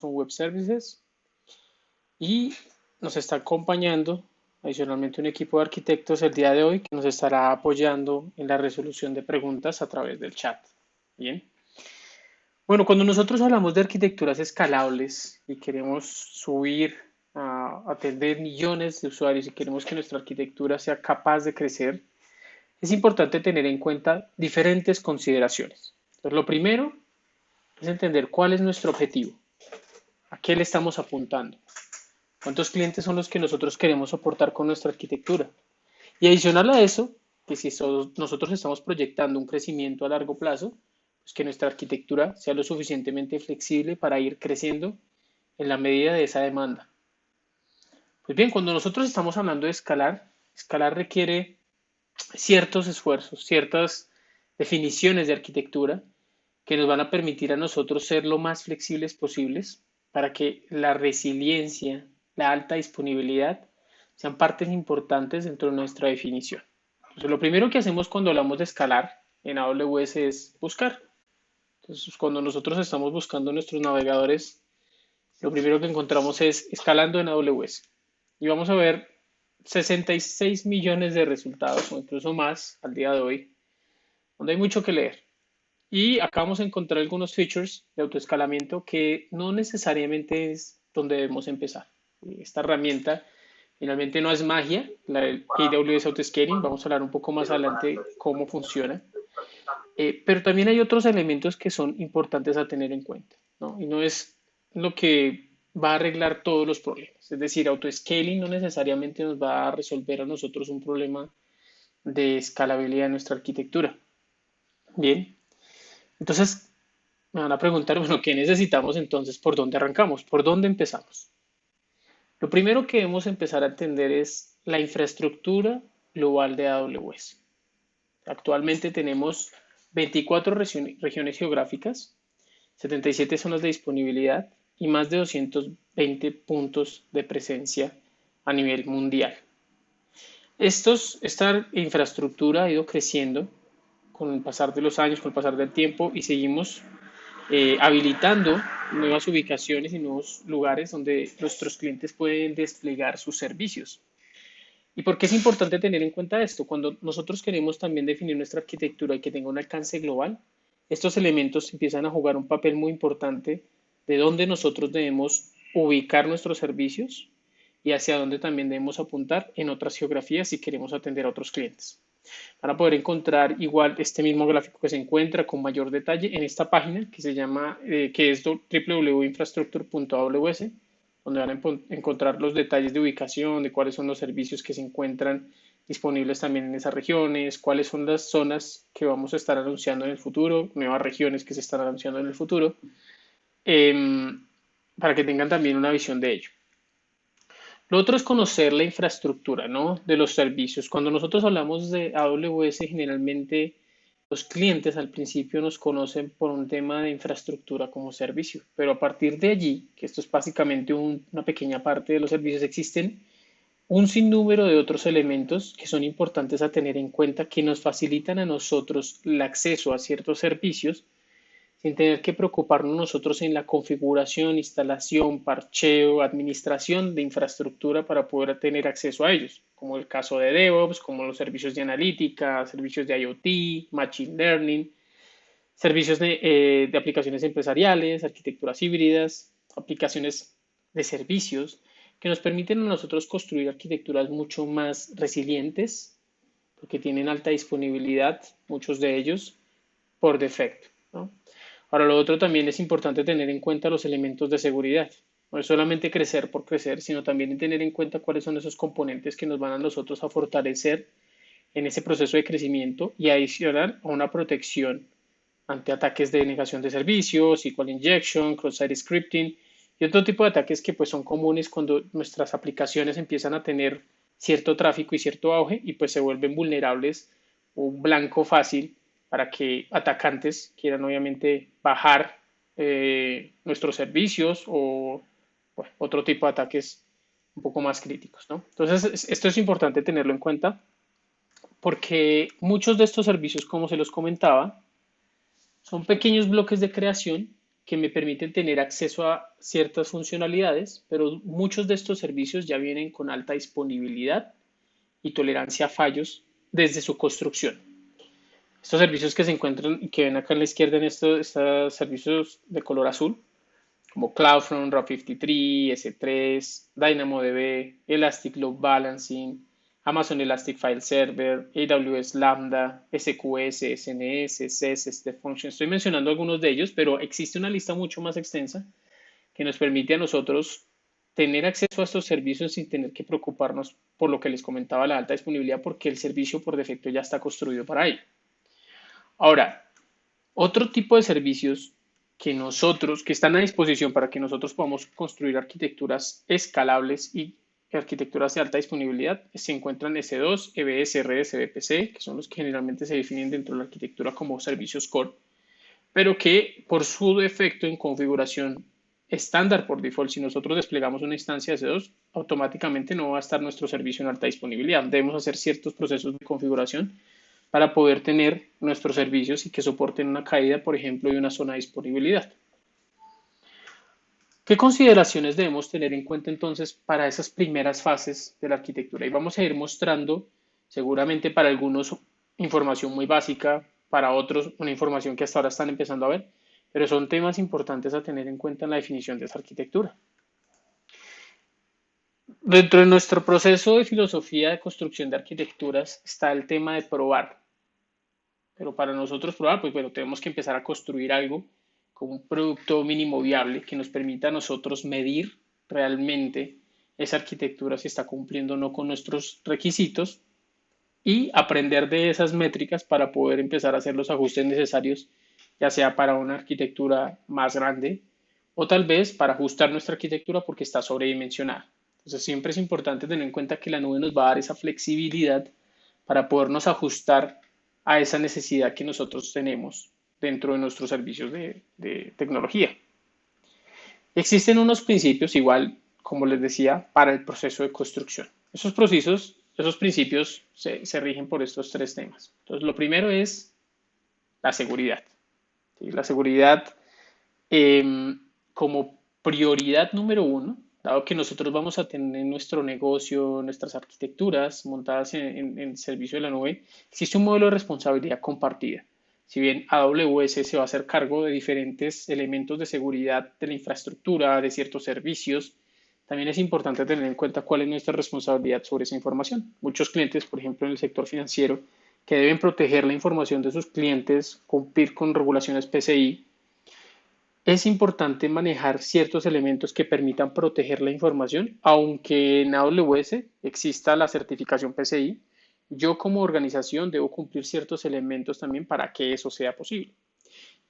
son Web Services y nos está acompañando adicionalmente un equipo de arquitectos el día de hoy que nos estará apoyando en la resolución de preguntas a través del chat. Bien. Bueno, cuando nosotros hablamos de arquitecturas escalables y queremos subir a atender millones de usuarios y queremos que nuestra arquitectura sea capaz de crecer, es importante tener en cuenta diferentes consideraciones. Entonces, lo primero es entender cuál es nuestro objetivo, a qué le estamos apuntando, cuántos clientes son los que nosotros queremos soportar con nuestra arquitectura. Y adicional a eso, que si nosotros estamos proyectando un crecimiento a largo plazo, pues que nuestra arquitectura sea lo suficientemente flexible para ir creciendo en la medida de esa demanda. Pues bien, cuando nosotros estamos hablando de escalar, escalar requiere ciertos esfuerzos, ciertas definiciones de arquitectura que nos van a permitir a nosotros ser lo más flexibles posibles para que la resiliencia, la alta disponibilidad sean partes importantes dentro de nuestra definición. Entonces, lo primero que hacemos cuando hablamos de escalar en AWS es buscar. Entonces, cuando nosotros estamos buscando nuestros navegadores, lo primero que encontramos es escalando en AWS. Y vamos a ver 66 millones de resultados o incluso más al día de hoy, donde hay mucho que leer. Y acá vamos a encontrar algunos features de autoescalamiento que no necesariamente es donde debemos empezar. Esta herramienta finalmente no es magia, la del AWS Autoscaling, vamos a hablar un poco más adelante de cómo funciona. Pero también hay otros elementos que son importantes a tener en cuenta, ¿no? Y no es lo que va a arreglar todos los problemas. Es decir, autoscaling no necesariamente nos va a resolver a nosotros un problema de escalabilidad de nuestra arquitectura. Bien, entonces me van a preguntar, bueno, ¿qué necesitamos entonces? ¿Por dónde arrancamos? ¿Por dónde empezamos? Lo primero que debemos empezar a entender es la infraestructura global de AWS. Actualmente tenemos 24 regiones geográficas, 77 zonas de disponibilidad y más de 220 puntos de presencia a nivel mundial. Esta infraestructura ha ido creciendo con el pasar de los años, con el pasar del tiempo y seguimos habilitando nuevas ubicaciones y nuevos lugares donde nuestros clientes pueden desplegar sus servicios. ¿Y por qué es importante tener en cuenta esto? Cuando nosotros queremos también definir nuestra arquitectura y que tenga un alcance global, estos elementos empiezan a jugar un papel muy importante de dónde nosotros debemos ubicar nuestros servicios y hacia dónde también debemos apuntar en otras geografías si queremos atender a otros clientes. Van a poder encontrar igual este mismo gráfico que se encuentra con mayor detalle en esta página que se llama, que es www.infrastructure.aws, donde van a encontrar los detalles de ubicación, de cuáles son los servicios que se encuentran disponibles también en esas regiones, cuáles son las zonas que vamos a estar anunciando en el futuro, nuevas regiones que se están anunciando en el futuro, eh, para que tengan también una visión de ello. Lo otro es conocer la infraestructura, ¿no? De los servicios. Cuando nosotros hablamos de AWS, generalmente los clientes al principio nos conocen por un tema de infraestructura como servicio, pero a partir de allí, que esto es básicamente una pequeña parte de los servicios, existen un sinnúmero de otros elementos que son importantes a tener en cuenta que nos facilitan a nosotros el acceso a ciertos servicios sin tener que preocuparnos nosotros en la configuración, instalación, parcheo, administración de infraestructura para poder tener acceso a ellos, como el caso de DevOps, como los servicios de analítica, servicios de IoT, Machine Learning, servicios de aplicaciones empresariales, arquitecturas híbridas, aplicaciones de servicios que nos permiten a nosotros construir arquitecturas mucho más resilientes, porque tienen alta disponibilidad, muchos de ellos, por defecto, ¿no? Ahora, lo otro también es importante tener en cuenta los elementos de seguridad. No es solamente crecer por crecer, sino también tener en cuenta cuáles son esos componentes que nos van a nosotros a fortalecer en ese proceso de crecimiento y adicionar a una protección ante ataques de negación de servicios, SQL injection, cross-site scripting y otro tipo de ataques que pues son comunes cuando nuestras aplicaciones empiezan a tener cierto tráfico y cierto auge y pues se vuelven vulnerables o un blanco fácil para que atacantes quieran obviamente bajar nuestros servicios o bueno, otro tipo de ataques un poco más críticos, ¿no? Entonces, esto es importante tenerlo en cuenta porque muchos de estos servicios, como se los comentaba, son pequeños bloques de creación que me permiten tener acceso a ciertas funcionalidades, pero muchos de estos servicios ya vienen con alta disponibilidad y tolerancia a fallos desde su construcción. Estos servicios que se encuentran y que ven acá a la izquierda en estos servicios de color azul, como CloudFront, RAW53, S3, DynamoDB, Elastic Load Balancing, Amazon Elastic File Server, AWS Lambda, SQS, SNS, SES, Step Function. Estoy mencionando algunos de ellos, pero existe una lista mucho más extensa que nos permite a nosotros tener acceso a estos servicios sin tener que preocuparnos por lo que les comentaba la alta disponibilidad, porque el servicio por defecto ya está construido para ello. Ahora, otro tipo de servicios que están a disposición para que nosotros podamos construir arquitecturas escalables y arquitecturas de alta disponibilidad, se encuentran S2, EBS, redes, VPC, que son los que generalmente se definen dentro de la arquitectura como servicios core, pero que por su defecto en configuración estándar por default, si nosotros desplegamos una instancia S2, automáticamente no va a estar nuestro servicio en alta disponibilidad. Debemos hacer ciertos procesos de configuración para poder tener nuestros servicios y que soporten una caída, por ejemplo, de una zona de disponibilidad. ¿Qué consideraciones debemos tener en cuenta entonces para esas primeras fases de la arquitectura? Y vamos a ir mostrando, seguramente para algunos, información muy básica, para otros una información que hasta ahora están empezando a ver, pero son temas importantes a tener en cuenta en la definición de esa arquitectura. Dentro de nuestro proceso de filosofía de construcción de arquitecturas está el tema de probar. Pero para nosotros probar, pues bueno, tenemos que empezar a construir algo con un producto mínimo viable que nos permita a nosotros medir realmente esa arquitectura si está cumpliendo o no con nuestros requisitos y aprender de esas métricas para poder empezar a hacer los ajustes necesarios, ya sea para una arquitectura más grande o tal vez para ajustar nuestra arquitectura porque está sobredimensionada. Entonces siempre es importante tener en cuenta que la nube nos va a dar esa flexibilidad para podernos ajustar a esa necesidad que nosotros tenemos dentro de nuestros servicios de tecnología. Existen unos principios, igual como les decía, para el proceso de construcción. Esos principios se rigen por estos tres temas. Entonces, lo primero es la seguridad. ¿Sí? La seguridad como prioridad número uno, dado que nosotros vamos a tener nuestro negocio, nuestras arquitecturas montadas en servicio de la nube, existe un modelo de responsabilidad compartida. Si bien AWS se va a hacer cargo de diferentes elementos de seguridad de la infraestructura, de ciertos servicios, también es importante tener en cuenta cuál es nuestra responsabilidad sobre esa información. Muchos clientes, por ejemplo, en el sector financiero, que deben proteger la información de sus clientes, cumplir con regulaciones PCI, es importante manejar ciertos elementos que permitan proteger la información, aunque en AWS exista la certificación PCI, yo como organización debo cumplir ciertos elementos también para que eso sea posible.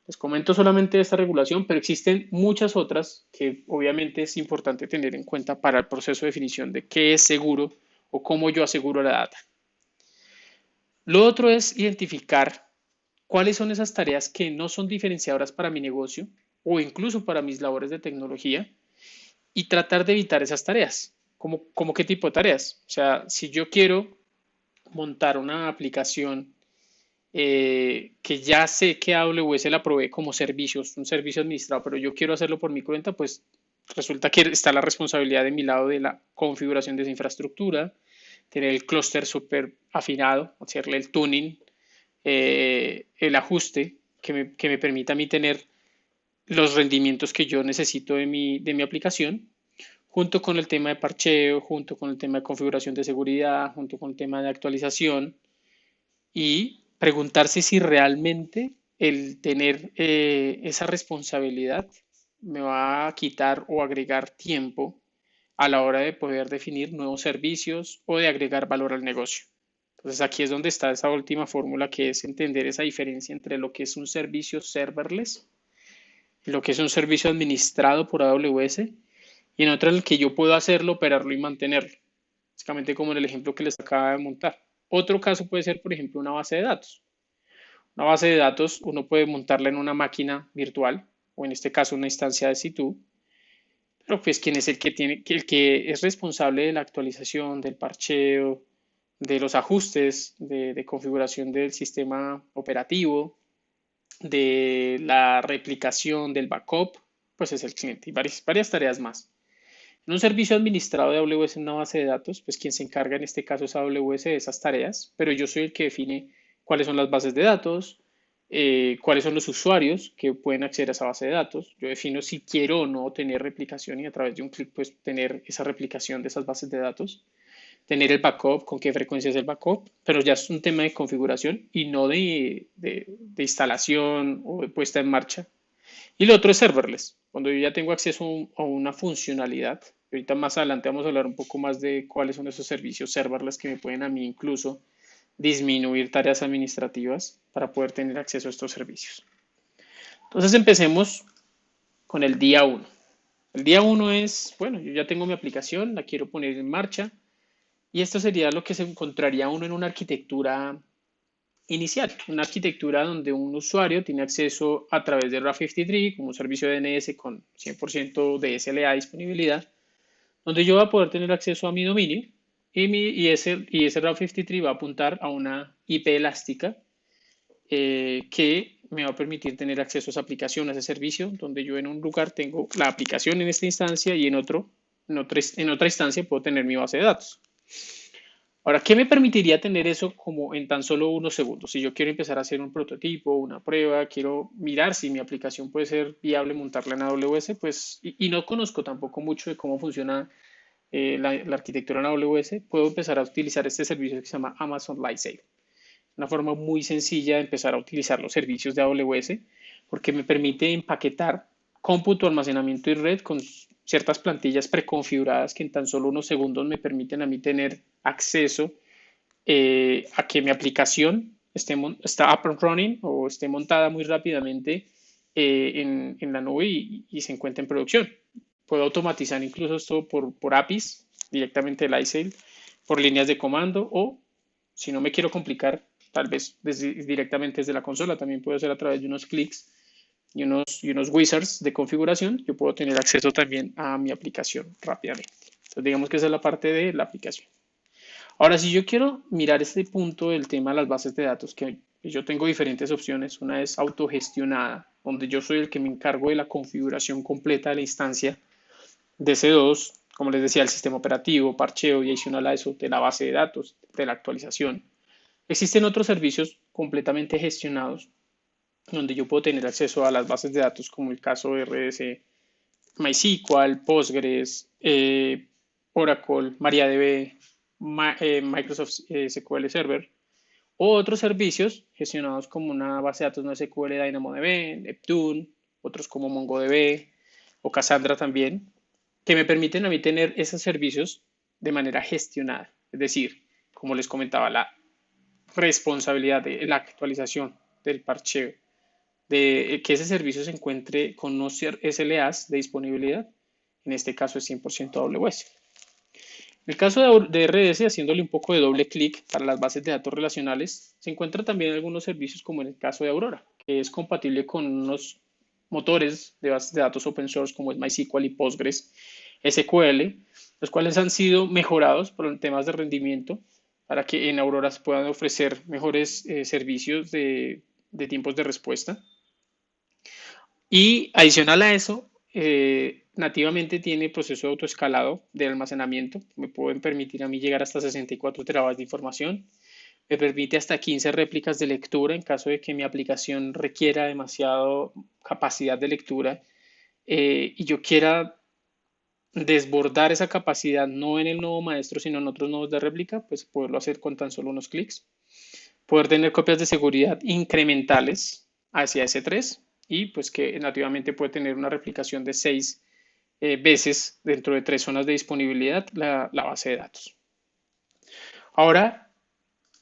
Les comento solamente esta regulación, pero existen muchas otras que obviamente es importante tener en cuenta para el proceso de definición de qué es seguro o cómo yo aseguro la data. Lo otro es identificar cuáles son esas tareas que no son diferenciadoras para mi negocio o incluso para mis labores de tecnología y tratar de evitar esas tareas. ¿Cómo qué tipo de tareas? O sea, si yo quiero montar una aplicación que ya sé que AWS la provee como servicios, un servicio administrado, pero yo quiero hacerlo por mi cuenta, pues resulta que está la responsabilidad de mi lado de la configuración de esa infraestructura, tener el clúster súper afinado, hacerle el tuning, el ajuste que me permita a mí tener los rendimientos que yo necesito de mi aplicación, junto con el tema de parcheo, junto con el tema de configuración de seguridad, junto con el tema de actualización y preguntarse si realmente el tener esa responsabilidad me va a quitar o agregar tiempo a la hora de poder definir nuevos servicios o de agregar valor al negocio. Entonces aquí es donde está esa última fórmula que es entender esa diferencia entre lo que es un servicio serverless y lo que es un servicio administrado por AWS y en otra en el que yo puedo hacerlo, operarlo y mantenerlo. Básicamente como en el ejemplo que les acaba de montar. Otro caso puede ser, por ejemplo, una base de datos. Una base de datos uno puede montarla en una máquina virtual o en este caso una instancia de C2, pero pues quién es el que es responsable de la actualización, del parcheo, de los ajustes de configuración del sistema operativo, de la replicación, del backup, pues es el cliente y varias tareas más. En un servicio administrado de AWS en una base de datos, pues quien se encarga en este caso es AWS de esas tareas, pero yo soy el que define cuáles son las bases de datos, cuáles son los usuarios que pueden acceder a esa base de datos. Yo defino si quiero o no tener replicación y a través de un clic pues tener esa replicación de esas bases de datos, tener el backup, con qué frecuencia es el backup, pero ya es un tema de configuración y no de instalación o de puesta en marcha. Y lo otro es serverless, cuando yo ya tengo acceso a una funcionalidad. Ahorita más adelante vamos a hablar un poco más de cuáles son esos servicios serverless que me pueden a mí incluso disminuir tareas administrativas para poder tener acceso a estos servicios. Entonces empecemos con el día uno. El día uno es, bueno, yo ya tengo mi aplicación, la quiero poner en marcha y esto sería lo que se encontraría uno en una arquitectura inicial, una arquitectura donde un usuario tiene acceso a través de RAW53 como un servicio de DNS con 100% de SLA disponibilidad, donde yo voy a poder tener acceso a mi dominio y ese RAW53 va a apuntar a una IP elástica que me va a permitir tener acceso a esa aplicación, a ese servicio, donde yo en un lugar tengo la aplicación en esta instancia y en otra instancia puedo tener mi base de datos. Ahora, ¿qué me permitiría tener eso como en tan solo unos segundos? Si yo quiero empezar a hacer un prototipo, una prueba, quiero mirar si mi aplicación puede ser viable montarla en AWS, pues, y no conozco tampoco mucho de cómo funciona la arquitectura en AWS, puedo empezar a utilizar este servicio que se llama Amazon Lightsail. Una forma muy sencilla de empezar a utilizar los servicios de AWS porque me permite empaquetar cómputo, almacenamiento y red con ciertas plantillas preconfiguradas que en tan solo unos segundos me permiten a mí tener acceso a que mi aplicación está up and running o esté montada muy rápidamente en la nube y se encuentre en producción. Puedo automatizar incluso esto por APIs directamente del iSail, por líneas de comando o si no me quiero complicar, tal vez directamente desde la consola, también puedo hacer a través de unos clics y unos wizards de configuración, yo puedo tener acceso también a mi aplicación rápidamente. Entonces digamos que esa es la parte de la aplicación. Ahora, si yo quiero mirar este punto del tema de las bases de datos, que yo tengo diferentes opciones. Una es autogestionada, donde yo soy el que me encargo de la configuración completa de la instancia de C2, como les decía, el sistema operativo, parcheo y adicional a eso de la base de datos, de la actualización. Existen otros servicios completamente gestionados, donde yo puedo tener acceso a las bases de datos, como el caso de RDS, MySQL, Postgres, Oracle, MariaDB, Microsoft SQL Server, o otros servicios gestionados como una base de datos no SQL DynamoDB, Neptune, otros como MongoDB o Cassandra también, que me permiten a mí tener esos servicios de manera gestionada. Es decir, como les comentaba, la responsabilidad de la actualización del parcheo, de que ese servicio se encuentre con unos SLAs de disponibilidad, en este caso es 100% AWS. En el caso de RDS, haciéndole un poco de doble clic para las bases de datos relacionales, se encuentran también algunos servicios como en el caso de Aurora, que es compatible con unos motores de bases de datos open source como es MySQL y Postgres SQL, los cuales han sido mejorados por temas de rendimiento para que en Aurora se puedan ofrecer mejores servicios de tiempos de respuesta. Y adicional a eso, nativamente tiene proceso de autoescalado de almacenamiento. Me pueden permitir a mí llegar hasta 64 terabytes de información. Me permite hasta 15 réplicas de lectura en caso de que mi aplicación requiera demasiado capacidad de lectura y yo quiera desbordar esa capacidad no en el nodo maestro, sino en otros nodos de réplica, pues poderlo hacer con tan solo unos clics. Poder tener copias de seguridad incrementales hacia S3 y pues que nativamente puede tener una replicación de 6 veces dentro de 3 zonas de disponibilidad la base de datos. Ahora,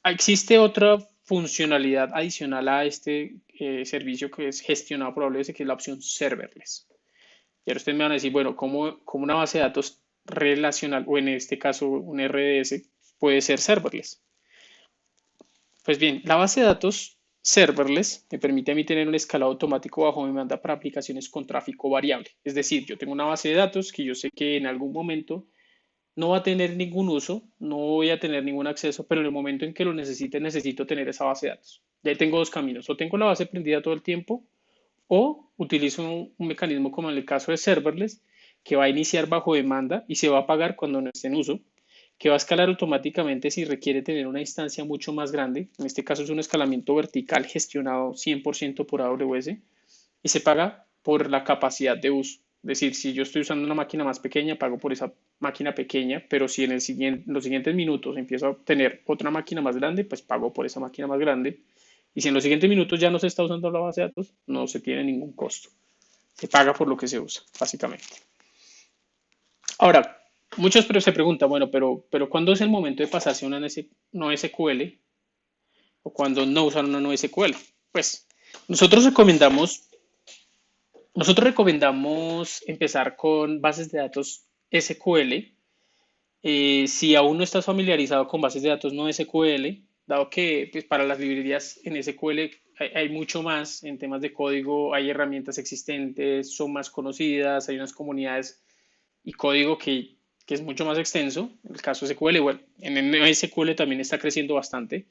existe otra funcionalidad adicional a este servicio que es gestionado por AWS, que es la opción serverless. Y ahora ustedes me van a decir, bueno, ¿cómo una base de datos relacional, o en este caso un RDS, puede ser serverless? Pues bien, la base de datos serverless me permite a mí tener un escalado automático bajo demanda para aplicaciones con tráfico variable. Es decir, yo tengo una base de datos que yo sé que en algún momento no va a tener ningún uso, no voy a tener ningún acceso, pero en el momento en que lo necesite, necesito tener esa base de datos. Ya ahí tengo dos caminos. O tengo la base prendida todo el tiempo o utilizo un mecanismo como en el caso de serverless que va a iniciar bajo demanda y se va a apagar cuando no esté en uso, que va a escalar automáticamente si requiere tener una instancia mucho más grande. En este caso es un escalamiento vertical gestionado 100% por AWS y se paga por la capacidad de uso. Es decir, si yo estoy usando una máquina más pequeña, pago por esa máquina pequeña, pero si en los siguientes minutos empiezo a tener otra máquina más grande, pues pago por esa máquina más grande. Y si en los siguientes minutos ya no se está usando la base de datos, no se tiene ningún costo. Se paga por lo que se usa, básicamente. Ahora, muchos se preguntan, bueno, pero ¿cuándo es el momento de pasarse a una NoSQL o cuándo no usar una NoSQL? Pues nosotros recomendamos Nosotros recomendamos empezar con bases de datos SQL. Si aún no estás familiarizado con bases de datos no SQL, dado que pues, para las librerías en SQL hay mucho más en temas de código, hay herramientas existentes, son más conocidas, hay unas comunidades y código que es mucho más extenso. En el caso de SQL, bueno, en el SQL también está creciendo bastante,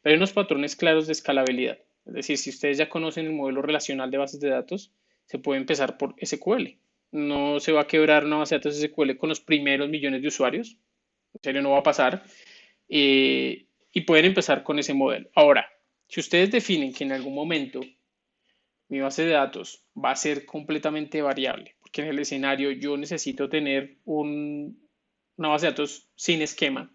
pero hay unos patrones claros de escalabilidad. Es decir, si ustedes ya conocen el modelo relacional de bases de datos, se puede empezar por SQL. No se va a quebrar una base de datos SQL con los primeros millones de usuarios. En serio, no va a pasar. Y pueden empezar con ese modelo. Ahora, si ustedes definen que en algún momento mi base de datos va a ser completamente variable, porque en el escenario yo necesito tener una base de datos sin esquema,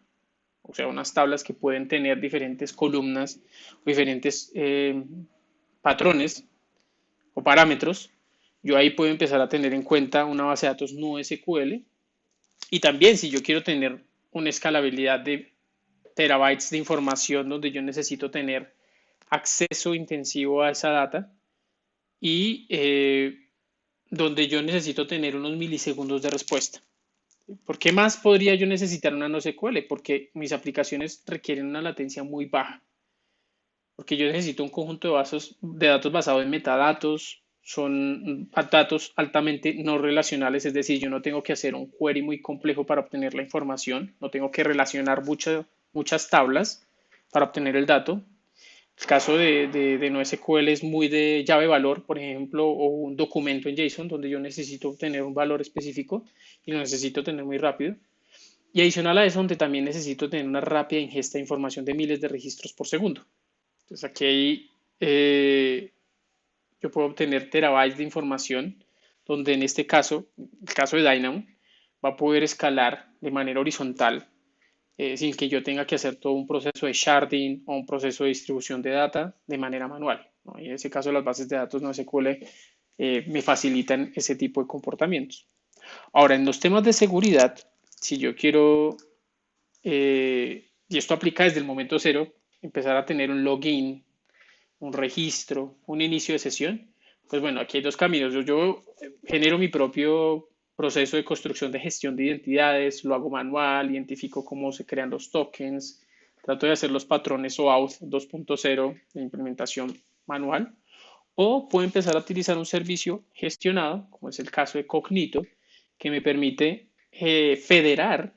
o sea, unas tablas que pueden tener diferentes columnas o diferentes patrones o parámetros. Yo ahí puedo empezar a tener en cuenta una base de datos no SQL y también si yo quiero tener una escalabilidad de terabytes de información donde yo necesito tener acceso intensivo a esa data y donde yo necesito tener unos milisegundos de respuesta. ¿Por qué más podría yo necesitar una NoSQL? Porque mis aplicaciones requieren una latencia muy baja. Porque yo necesito un conjunto de datos basado en metadatos, son datos altamente no relacionales, es decir, yo no tengo que hacer un query muy complejo para obtener la información, no tengo que relacionar muchas tablas para obtener el dato. El caso de NoSQL es muy de llave valor, por ejemplo, o un documento en JSON donde yo necesito obtener un valor específico y lo necesito tener muy rápido. Y adicional a eso, donde también necesito tener una rápida ingesta de información de miles de registros por segundo. Entonces aquí yo puedo obtener terabytes de información, donde en este caso, el caso de Dynamo, va a poder escalar de manera horizontal sin que yo tenga que hacer todo un proceso de sharding o un proceso de distribución de data de manera manual, ¿no? Y en ese caso las bases de datos NoSQL me facilitan ese tipo de comportamientos. Ahora, en los temas de seguridad, si yo quiero, y esto aplica desde el momento cero, empezar a tener un login, un registro, un inicio de sesión, pues bueno, aquí hay dos caminos. Yo genero mi propio proceso de construcción de gestión de identidades, lo hago manual, identifico cómo se crean los tokens, trato de hacer los patrones OAuth 2.0 de implementación manual, o puedo empezar a utilizar un servicio gestionado, como es el caso de Cognito, que me permite federar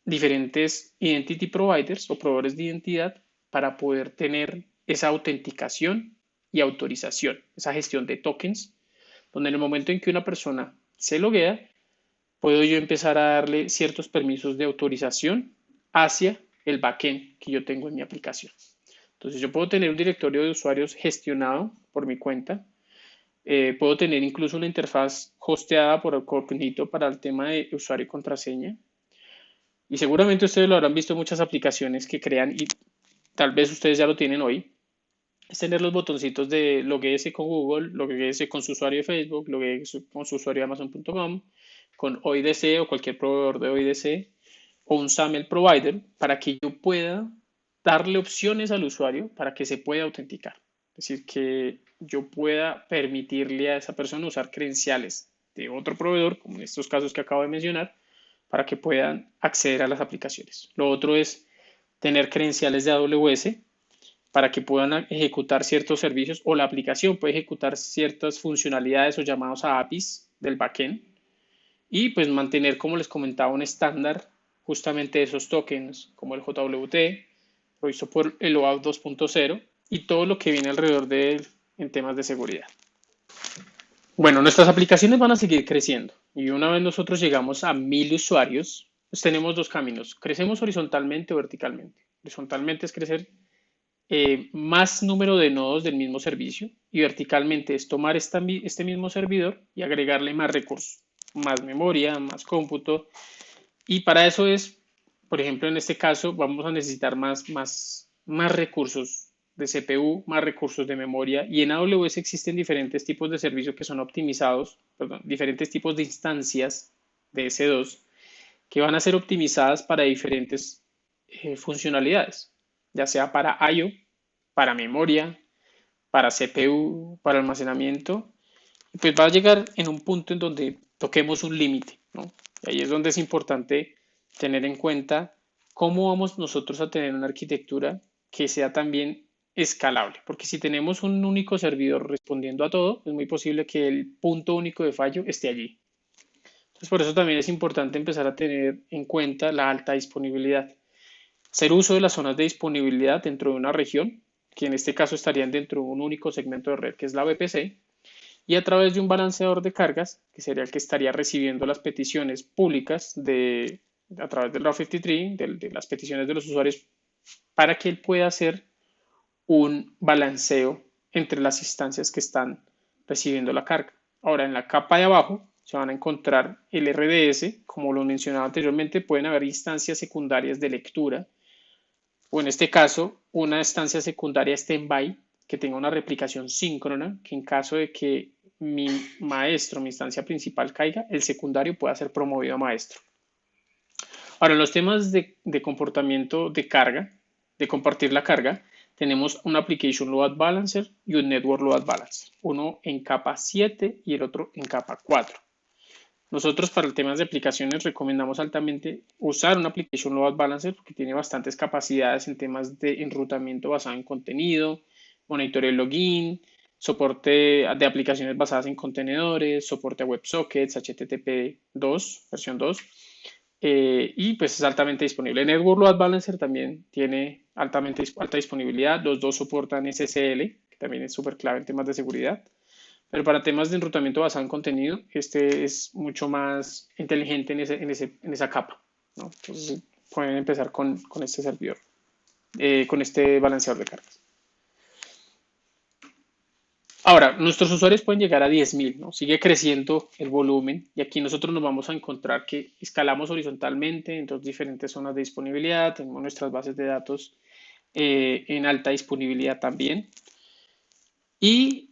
diferentes identity providers o proveedores de identidad para poder tener esa autenticación y autorización, esa gestión de tokens, donde en el momento en que una persona se loguea, puedo yo empezar a darle ciertos permisos de autorización hacia el backend que yo tengo en mi aplicación. Entonces yo puedo tener un directorio de usuarios gestionado por mi cuenta, puedo tener incluso una interfaz hosteada por Cognito para el tema de usuario y contraseña. Y seguramente ustedes lo habrán visto en muchas aplicaciones que crean y tal vez ustedes ya lo tienen hoy. Es tener los botoncitos de logueese con Google, logueese con su usuario de Facebook, logueese con su usuario de Amazon.com, con OIDC o cualquier proveedor de OIDC o un SAML provider para que yo pueda darle opciones al usuario para que se pueda autenticar. Es decir, que yo pueda permitirle a esa persona usar credenciales de otro proveedor, como en estos casos que acabo de mencionar, para que puedan acceder a las aplicaciones. Lo otro es tener credenciales de AWS para que puedan ejecutar ciertos servicios o la aplicación puede ejecutar ciertas funcionalidades o llamados a APIs del backend y pues mantener, como les comentaba, un estándar justamente de esos tokens como el JWT, provisto por el OAuth 2.0 y todo lo que viene alrededor de él en temas de seguridad. Bueno, nuestras aplicaciones van a seguir creciendo y una vez nosotros llegamos a 1000 usuarios, pues tenemos dos caminos. Crecemos horizontalmente o verticalmente. Horizontalmente es crecer más número de nodos del mismo servicio y verticalmente es tomar este mismo servidor y agregarle más recursos, más memoria, más cómputo. Y para eso es, por ejemplo, en este caso vamos a necesitar más recursos de CPU, más recursos de memoria. Y en AWS existen diferentes tipos de servicios que son optimizados, perdón, diferentes tipos de instancias de S2 que van a ser optimizadas para diferentes funcionalidades, ya sea para I/O, para memoria, para CPU, para almacenamiento. Y pues va a llegar en un punto en donde toquemos un límite, ¿no? Y ahí es donde es importante tener en cuenta cómo vamos nosotros a tener una arquitectura que sea también escalable, porque si tenemos un único servidor respondiendo a todo, es muy posible que el punto único de fallo esté allí. Entonces, por eso también es importante empezar a tener en cuenta la alta disponibilidad. Hacer uso de las zonas de disponibilidad dentro de una región, que en este caso estarían dentro de un único segmento de red, que es la VPC, y a través de un balanceador de cargas, que sería el que estaría recibiendo las peticiones públicas a través del Route 53, de las peticiones de los usuarios, para que él pueda hacer un balanceo entre las instancias que están recibiendo la carga. Ahora, en la capa de abajo se van a encontrar el RDS, como lo mencionaba anteriormente, pueden haber instancias secundarias de lectura, o en este caso, una instancia secundaria standby que tenga una replicación síncrona, que en caso de que mi maestro, mi instancia principal caiga, el secundario pueda ser promovido a maestro. Ahora, los temas de comportamiento de carga, de compartir la carga, tenemos un Application Load Balancer y un Network Load Balancer, uno en capa 7 y el otro en capa 4. Nosotros para el tema de aplicaciones recomendamos altamente usar un Application Load Balancer porque tiene bastantes capacidades en temas de enrutamiento basado en contenido, monitoreo login, soporte de aplicaciones basadas en contenedores, soporte a WebSockets, HTTP 2, versión 2, y pues es altamente disponible. Network Load Balancer también tiene alta disponibilidad, los dos soportan SSL, que también es súper clave en temas de seguridad. Pero para temas de enrutamiento basado en contenido, este es mucho más inteligente en esa capa, ¿no? Entonces pueden empezar con este servidor, con este balanceador de cargas. Ahora, nuestros usuarios pueden llegar a 10.000, ¿no? Sigue creciendo el volumen y aquí nosotros nos vamos a encontrar que escalamos horizontalmente en dos diferentes zonas de disponibilidad, tenemos nuestras bases de datos en alta disponibilidad también y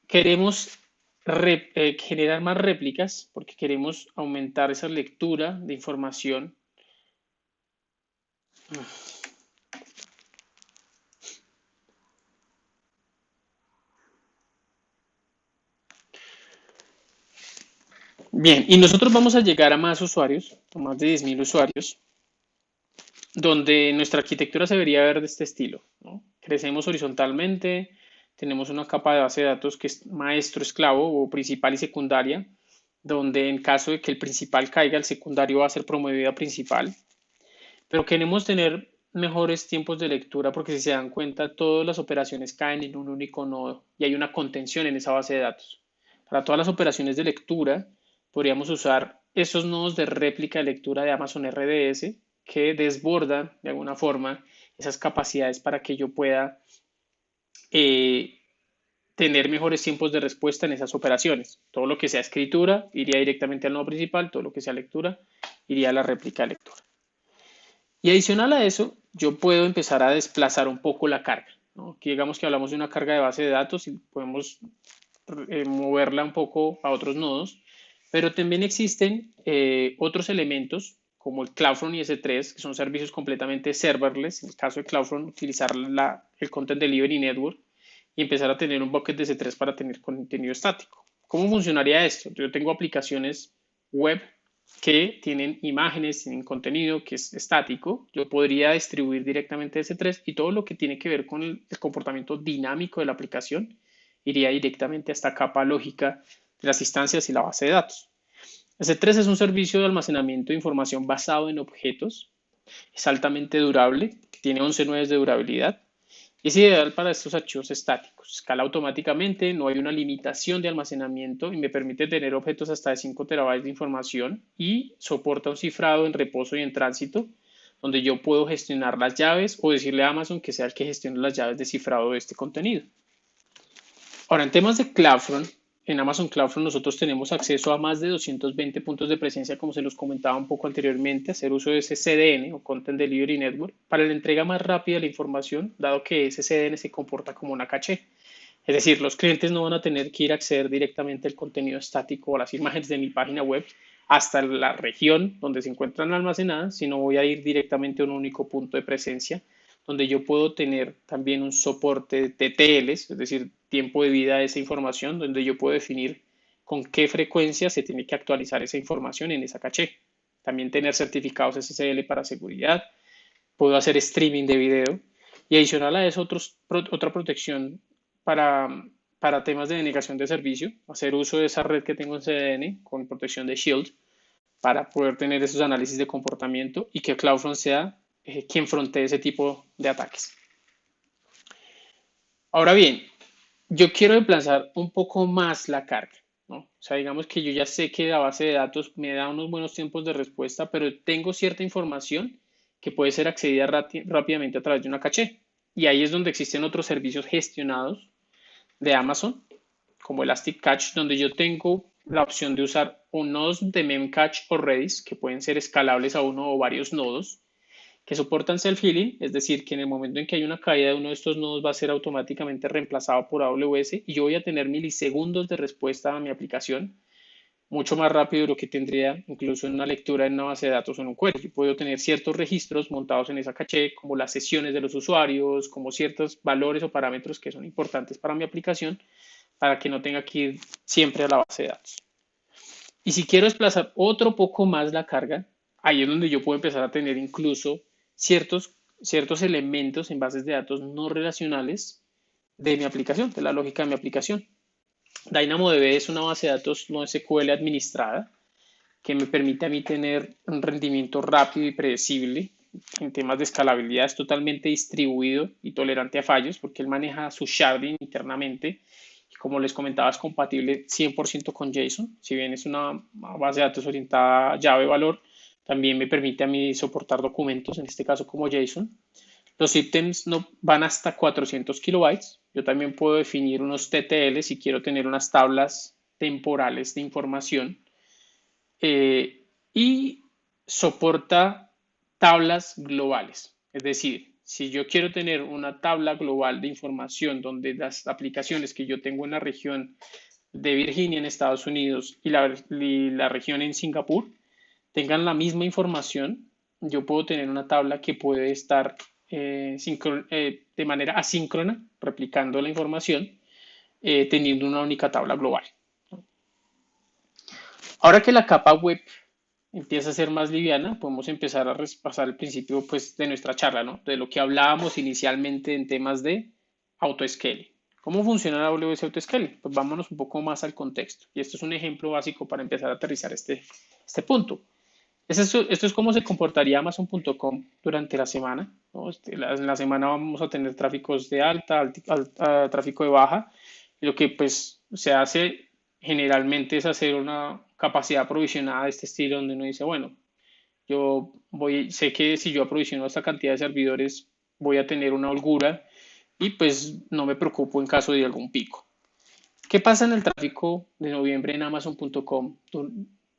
queremos generar más réplicas porque queremos aumentar esa lectura de información. Bien, y nosotros vamos a llegar a más usuarios, a más de 10.000 usuarios, donde nuestra arquitectura se debería ver de este estilo, ¿no? Crecemos horizontalmente, tenemos una capa de base de datos que es maestro esclavo o principal y secundaria, donde en caso de que el principal caiga, el secundario va a ser promovido a principal. Pero queremos tener mejores tiempos de lectura porque si se dan cuenta, todas las operaciones caen en un único nodo y hay una contención en esa base de datos. Para todas las operaciones de lectura, podríamos usar esos nodos de réplica de lectura de Amazon RDS que desbordan de alguna forma esas capacidades para que yo pueda eh, tener mejores tiempos de respuesta en esas operaciones. Todo lo que sea escritura iría directamente al nodo principal, todo lo que sea lectura iría a la réplica de lectura. Y adicional a eso, yo puedo empezar a desplazar un poco la carga, ¿no? Aquí digamos que hablamos de una carga de base de datos y podemos moverla un poco a otros nodos, pero también existen otros elementos como el CloudFront y S3, que son servicios completamente serverless. En el caso de CloudFront, utilizar el Content Delivery Network y empezar a tener un bucket de S3 para tener contenido estático. ¿Cómo funcionaría esto? Yo tengo aplicaciones web que tienen imágenes, tienen contenido que es estático. Yo podría distribuir directamente S3 y todo lo que tiene que ver con el comportamiento dinámico de la aplicación iría directamente a esta capa lógica de las instancias y la base de datos. S3 es un servicio de almacenamiento de información basado en objetos. Es altamente durable, tiene 11 9 de durabilidad Es ideal para estos archivos estáticos. Escala automáticamente, no hay una limitación de almacenamiento y me permite tener objetos hasta de 5 terabytes de información y soporta un cifrado en reposo y en tránsito, donde yo puedo gestionar las llaves o decirle a Amazon que sea el que gestione las llaves de cifrado de este contenido. Ahora, en temas de CloudFront, en Amazon CloudFront nosotros tenemos acceso a más de 220 puntos de presencia, como se los comentaba un poco anteriormente, hacer uso de ese CDN o Content Delivery Network para la entrega más rápida de la información, dado que ese CDN se comporta como una caché. Es decir, los clientes no van a tener que ir a acceder directamente al contenido estático o a las imágenes de mi página web hasta la región donde se encuentran almacenadas, sino voy a ir directamente a un único punto de presencia donde yo puedo tener también un soporte de TTLs, es decir, tiempo de vida de esa información, donde yo puedo definir con qué frecuencia se tiene que actualizar esa información en esa caché. También tener certificados SSL para seguridad, puedo hacer streaming de video y adicional a eso otra protección para, para temas de denegación de servicio, hacer uso de esa red que tengo en CDN con protección de Shield para poder tener esos análisis de comportamiento y que CloudFront sea quien frontee ese tipo de ataques. Ahora bien, yo quiero desplazar un poco más la carga, ¿no? O sea, digamos que yo ya sé que la base de datos me da unos buenos tiempos de respuesta, pero tengo cierta información que puede ser accedida rápidamente a través de una caché. Y ahí es donde existen otros servicios gestionados de Amazon, como Elastic Cache, donde yo tengo la opción de usar un nodos de Memcache o Redis, que pueden ser escalables a uno o varios nodos, que soportan self-healing, es decir, que en el momento en que hay una caída de uno de estos nodos va a ser automáticamente reemplazado por AWS y yo voy a tener milisegundos de respuesta a mi aplicación, mucho más rápido de lo que tendría incluso en una lectura en una base de datos o en un query. Yo puedo tener ciertos registros montados en esa caché, como las sesiones de los usuarios, como ciertos valores o parámetros que son importantes para mi aplicación, para que no tenga que ir siempre a la base de datos. Y si quiero desplazar otro poco más la carga, ahí es donde yo puedo empezar a tener incluso ciertos elementos en bases de datos no relacionales de mi aplicación, de la lógica de mi aplicación. DynamoDB es una base de datos no SQL administrada que me permite a mí tener un rendimiento rápido y predecible en temas de escalabilidad. Es totalmente distribuido y tolerante a fallos porque él maneja su sharding internamente. Y como les comentaba, es compatible 100% con JSON. Si bien es una base de datos orientada a llave-valor, también me permite a mí soportar documentos, en este caso como JSON. Los ítems no van hasta 400 kilobytes. Yo también puedo definir unos TTL si quiero tener unas tablas temporales de información y soporta tablas globales. Es decir, si yo quiero tener una tabla global de información donde las aplicaciones que yo tengo en la región de Virginia en Estados Unidos y la región en Singapur tengan la misma información, yo puedo tener una tabla que puede estar de manera asíncrona, replicando la información, teniendo una única tabla global. Ahora que la capa web empieza a ser más liviana, podemos empezar a repasar el principio pues, de nuestra charla, ¿no? De lo que hablábamos inicialmente en temas de autoscaling. ¿Cómo funciona la AWS Autoscaling? Pues vámonos un poco más al contexto. Y esto es un ejemplo básico para empezar a aterrizar este punto. Esto es cómo se comportaría Amazon.com durante la semana, ¿no? En la semana vamos a tener tráficos de alta, tráfico de baja. Y lo que pues se hace generalmente es hacer una capacidad aprovisionada de este estilo donde uno dice, bueno, sé que si yo aprovisiono esta cantidad de servidores voy a tener una holgura y pues no me preocupo en caso de algún pico. ¿Qué pasa en el tráfico de noviembre en Amazon.com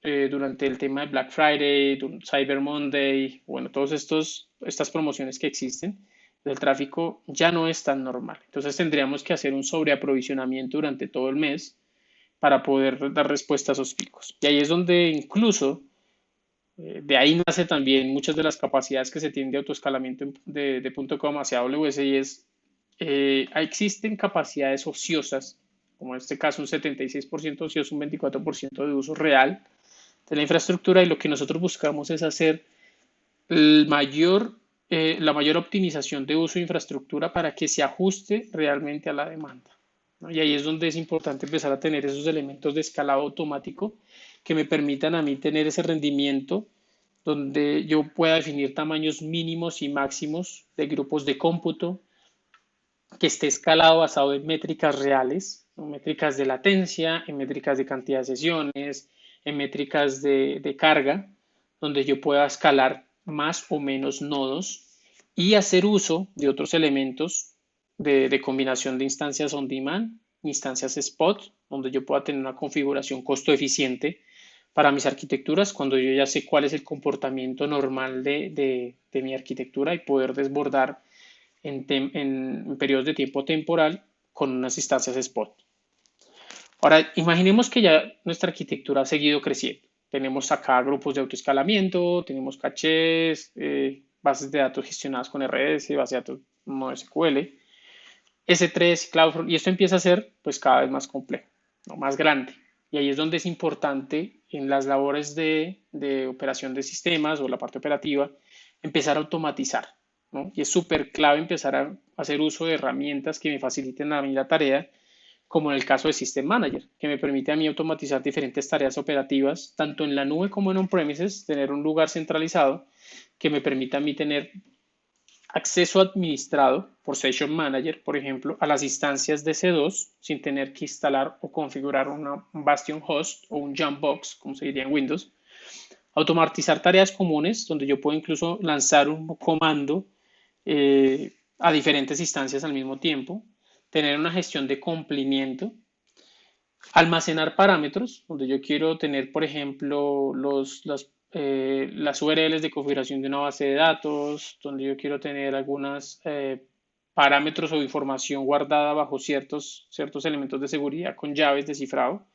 durante el tema de Black Friday, Cyber Monday, bueno, todas estas promociones que existen? El tráfico ya no es tan normal. Entonces tendríamos que hacer un sobreaprovisionamiento durante todo el mes para poder dar respuesta a esos picos. Y ahí es donde incluso de ahí nace también muchas de las capacidades que se tienen de autoescalamiento de .com hacia AWS y existen capacidades ociosas, como en este caso un 76% ocioso, un 24% de uso real de la infraestructura y lo que nosotros buscamos es hacer la mayor optimización de uso de infraestructura para que se ajuste realmente a la demanda, ¿no? Y ahí es donde es importante empezar a tener esos elementos de escalado automático que me permitan a mí tener ese rendimiento donde yo pueda definir tamaños mínimos y máximos de grupos de cómputo, que esté escalado basado en métricas reales, ¿no? Métricas de latencia, en métricas de cantidad de sesiones, en métricas de carga, donde yo pueda escalar más o menos nodos y hacer uso de otros elementos de combinación de instancias on demand, instancias spot, donde yo pueda tener una configuración costo eficiente para mis arquitecturas cuando yo ya sé cuál es el comportamiento normal de mi arquitectura y poder desbordar en periodos de tiempo temporal con unas instancias spot. Ahora, imaginemos que ya nuestra arquitectura ha seguido creciendo. Tenemos acá grupos de autoescalamiento, tenemos cachés, bases de datos gestionadas con RDS, bases de datos NoSQL, S3, CloudFront, y esto empieza a ser pues cada vez más complejo, ¿no? Más grande. Y ahí es donde es importante en las labores de operación de sistemas o la parte operativa empezar a automatizar, ¿no? Y es súper clave empezar a hacer uso de herramientas que me faciliten a mí la tarea, como en el caso de System Manager, que me permite a mí automatizar diferentes tareas operativas, tanto en la nube como en on-premises, tener un lugar centralizado que me permita a mí tener acceso administrado por Session Manager, por ejemplo, a las instancias de C2 sin tener que instalar o configurar un Bastion Host o un Jumpbox, como se diría en Windows. Automatizar tareas comunes, donde yo puedo incluso lanzar un comando a diferentes instancias al mismo tiempo. Tener una gestión de cumplimiento. Almacenar parámetros, donde yo quiero tener, por ejemplo, las URLs de configuración de una base de datos, donde yo quiero tener algunos parámetros o información guardada bajo ciertos elementos de seguridad con llaves de cifrado.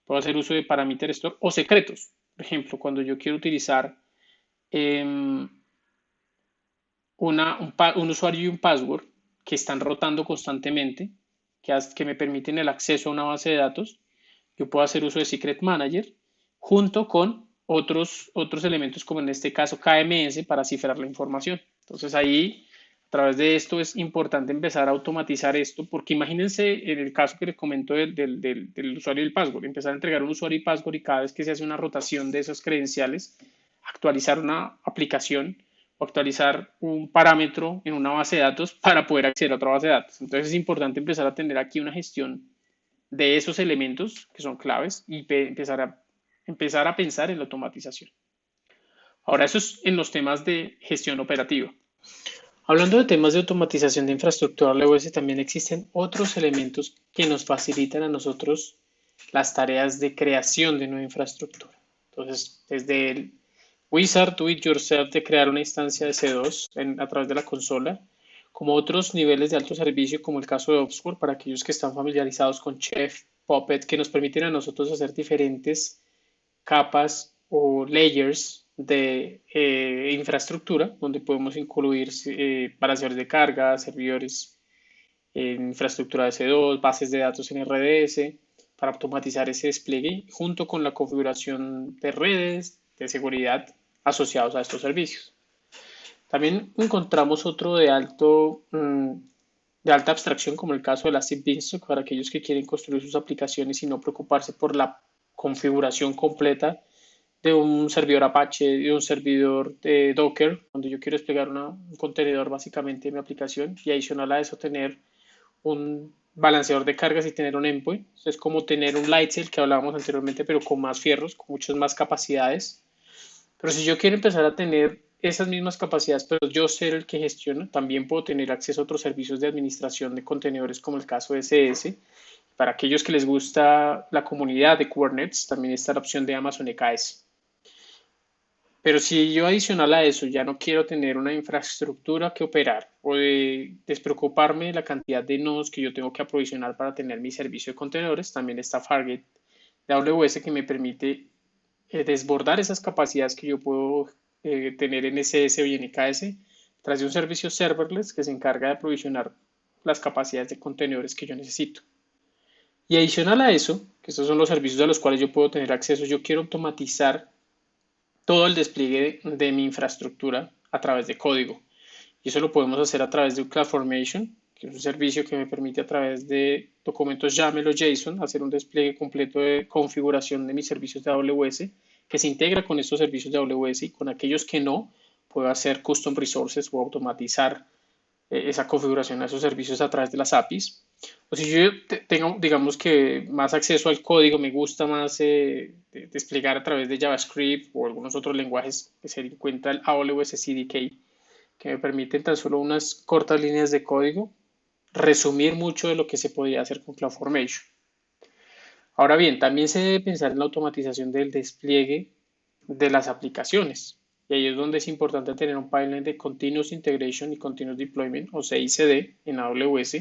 Puedo hacer uso de parameter store o secretos. Por ejemplo, cuando yo quiero utilizar eh, un usuario y un password que están rotando constantemente, que me permiten el acceso a una base de datos, yo puedo hacer uso de Secret Manager junto con otros elementos como en este caso KMS para cifrar la información. Entonces ahí a través de esto es importante empezar a automatizar esto porque imagínense en el caso que les comento del usuario y el password, empezar a entregar un usuario y password y cada vez que se hace una rotación de esas credenciales, actualizar una aplicación o actualizar un parámetro en una base de datos para poder acceder a otra base de datos. Entonces es importante empezar a tener aquí una gestión de esos elementos que son claves y empezar a pensar en la automatización. Ahora, eso es en los temas de gestión operativa. Hablando de temas de automatización de infraestructura AWS, también existen otros elementos que nos facilitan a nosotros las tareas de creación de nueva infraestructura. Entonces, desde el Wizard Do It Yourself de crear una instancia de C2 a través de la consola, como otros niveles de alto servicio, como el caso de Obscure, para aquellos que están familiarizados con Chef, Puppet, que nos permiten a nosotros hacer diferentes capas o layers de infraestructura, donde podemos incluir balanceadores de carga, servidores en infraestructura de C2, bases de datos en RDS, para automatizar ese despliegue junto con la configuración de redes de seguridad asociados a estos servicios. También encontramos otro de alta abstracción, como el caso de la Beanstalk, para aquellos que quieren construir sus aplicaciones y no preocuparse por la configuración completa de un servidor Apache, de un servidor de Docker, donde yo quiero desplegar un contenedor básicamente de mi aplicación y adicional a eso tener un balanceador de cargas y tener un endpoint. Es como tener un Lightsail que hablábamos anteriormente, pero con más fierros, con muchas más capacidades. Pero si yo quiero empezar a tener esas mismas capacidades, pero yo ser el que gestiona, también puedo tener acceso a otros servicios de administración de contenedores como el caso de SS. Para aquellos que les gusta la comunidad de Kubernetes, también está la opción de Amazon EKS. Pero si yo adicional a eso ya no quiero tener una infraestructura que operar o de despreocuparme de la cantidad de nodos que yo tengo que aprovisionar para tener mi servicio de contenedores, también está Fargate de AWS que me permite desbordar esas capacidades que yo puedo tener en SS o en EKS tras de un servicio serverless que se encarga de aprovisionar las capacidades de contenedores que yo necesito. Y adicional a eso, que estos son los servicios a los cuales yo puedo tener acceso, yo quiero automatizar todo el despliegue de mi infraestructura a través de código. Y eso lo podemos hacer a través de CloudFormation, que es un servicio que me permite a través de documentos YAML o JSON hacer un despliegue completo de configuración de mis servicios de AWS que se integra con estos servicios de AWS y con aquellos que no, puedo hacer custom resources o automatizar esa configuración a esos servicios a través de las APIs. O si yo tengo, digamos que más acceso al código, me gusta más desplegar a través de JavaScript o algunos otros lenguajes que se encuentra el AWS CDK, que me permiten tan solo unas cortas líneas de código resumir mucho de lo que se podría hacer con CloudFormation. Ahora bien, también se debe pensar en la automatización del despliegue de las aplicaciones. Y ahí es donde es importante tener un pipeline de Continuous Integration y Continuous Deployment, o CICD, en AWS.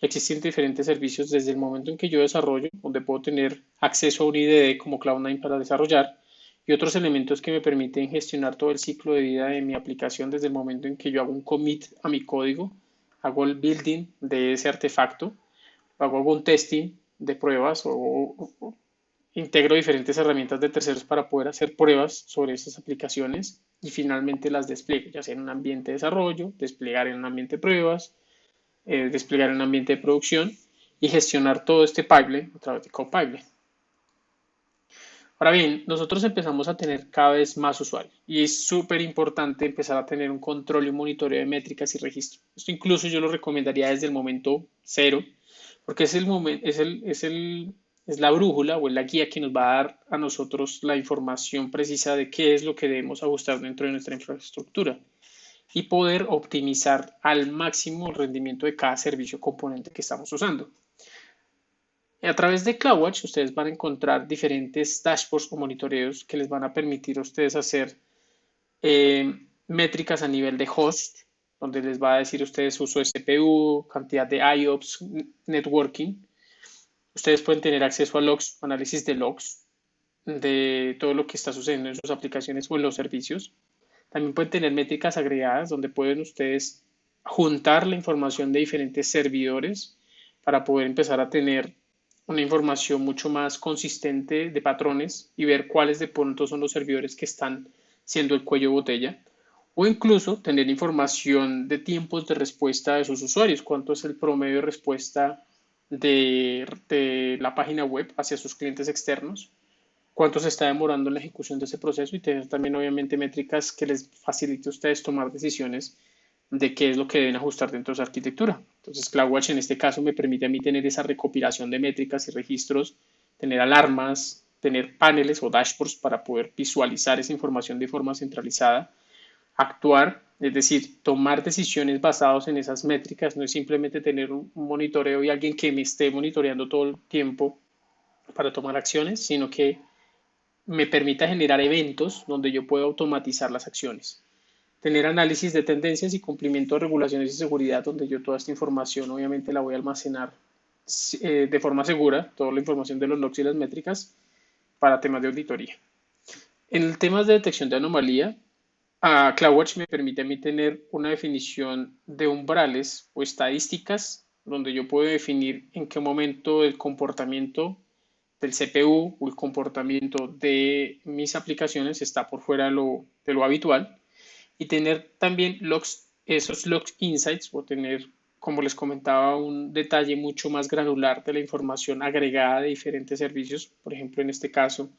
Existen diferentes servicios desde el momento en que yo desarrollo, donde puedo tener acceso a un IDE como Cloud9 para desarrollar, y otros elementos que me permiten gestionar todo el ciclo de vida de mi aplicación desde el momento en que yo hago un commit a mi código, hago el building de ese artefacto, hago un testing de pruebas o integro diferentes herramientas de terceros para poder hacer pruebas sobre estas aplicaciones y finalmente las despliego, ya sea en un ambiente de desarrollo, desplegar en un ambiente de pruebas, desplegar en un ambiente de producción y gestionar todo este pipeline a través de CodePipeline. Ahora bien, nosotros empezamos a tener cada vez más usuarios y es súper importante empezar a tener un control y un monitoreo de métricas y registro. Esto incluso yo lo recomendaría desde el momento cero, porque es el momento, es la brújula o es la guía que nos va a dar a nosotros la información precisa de qué es lo que debemos ajustar dentro de nuestra infraestructura y poder optimizar al máximo el rendimiento de cada servicio o componente que estamos usando. A través de CloudWatch ustedes van a encontrar diferentes dashboards o monitoreos que les van a permitir a ustedes hacer métricas a nivel de host, donde les va a decir a ustedes uso de CPU, cantidad de IOPS, networking. Ustedes pueden tener acceso a logs, análisis de logs, de todo lo que está sucediendo en sus aplicaciones o en los servicios. También pueden tener métricas agregadas, donde pueden ustedes juntar la información de diferentes servidores para poder empezar a tener una información mucho más consistente de patrones y ver cuáles de pronto son los servidores que están siendo el cuello de botella, o incluso tener información de tiempos de respuesta de sus usuarios, cuánto es el promedio de respuesta de la página web hacia sus clientes externos, cuánto se está demorando en la ejecución de ese proceso y tener también obviamente métricas que les facilite a ustedes tomar decisiones de qué es lo que deben ajustar dentro de su arquitectura. Entonces, CloudWatch en este caso me permite a mí tener esa recopilación de métricas y registros, tener alarmas, tener paneles o dashboards para poder visualizar esa información de forma centralizada, actuar, es decir, tomar decisiones basadas en esas métricas, no es simplemente tener un monitoreo y alguien que me esté monitoreando todo el tiempo para tomar acciones, sino que me permita generar eventos donde yo pueda automatizar las acciones. Tener análisis de tendencias y cumplimiento de regulaciones y seguridad, donde yo toda esta información obviamente la voy a almacenar de forma segura, toda la información de los logs y las métricas para temas de auditoría. En el tema de detección de anomalía, CloudWatch me permite a mí tener una definición de umbrales o estadísticas donde yo puedo definir en qué momento el comportamiento del CPU o el comportamiento de mis aplicaciones está por fuera de lo habitual y tener también logs, esos logs insights o tener, como les comentaba, un detalle mucho más granular de la información agregada de diferentes servicios, por ejemplo, en este caso,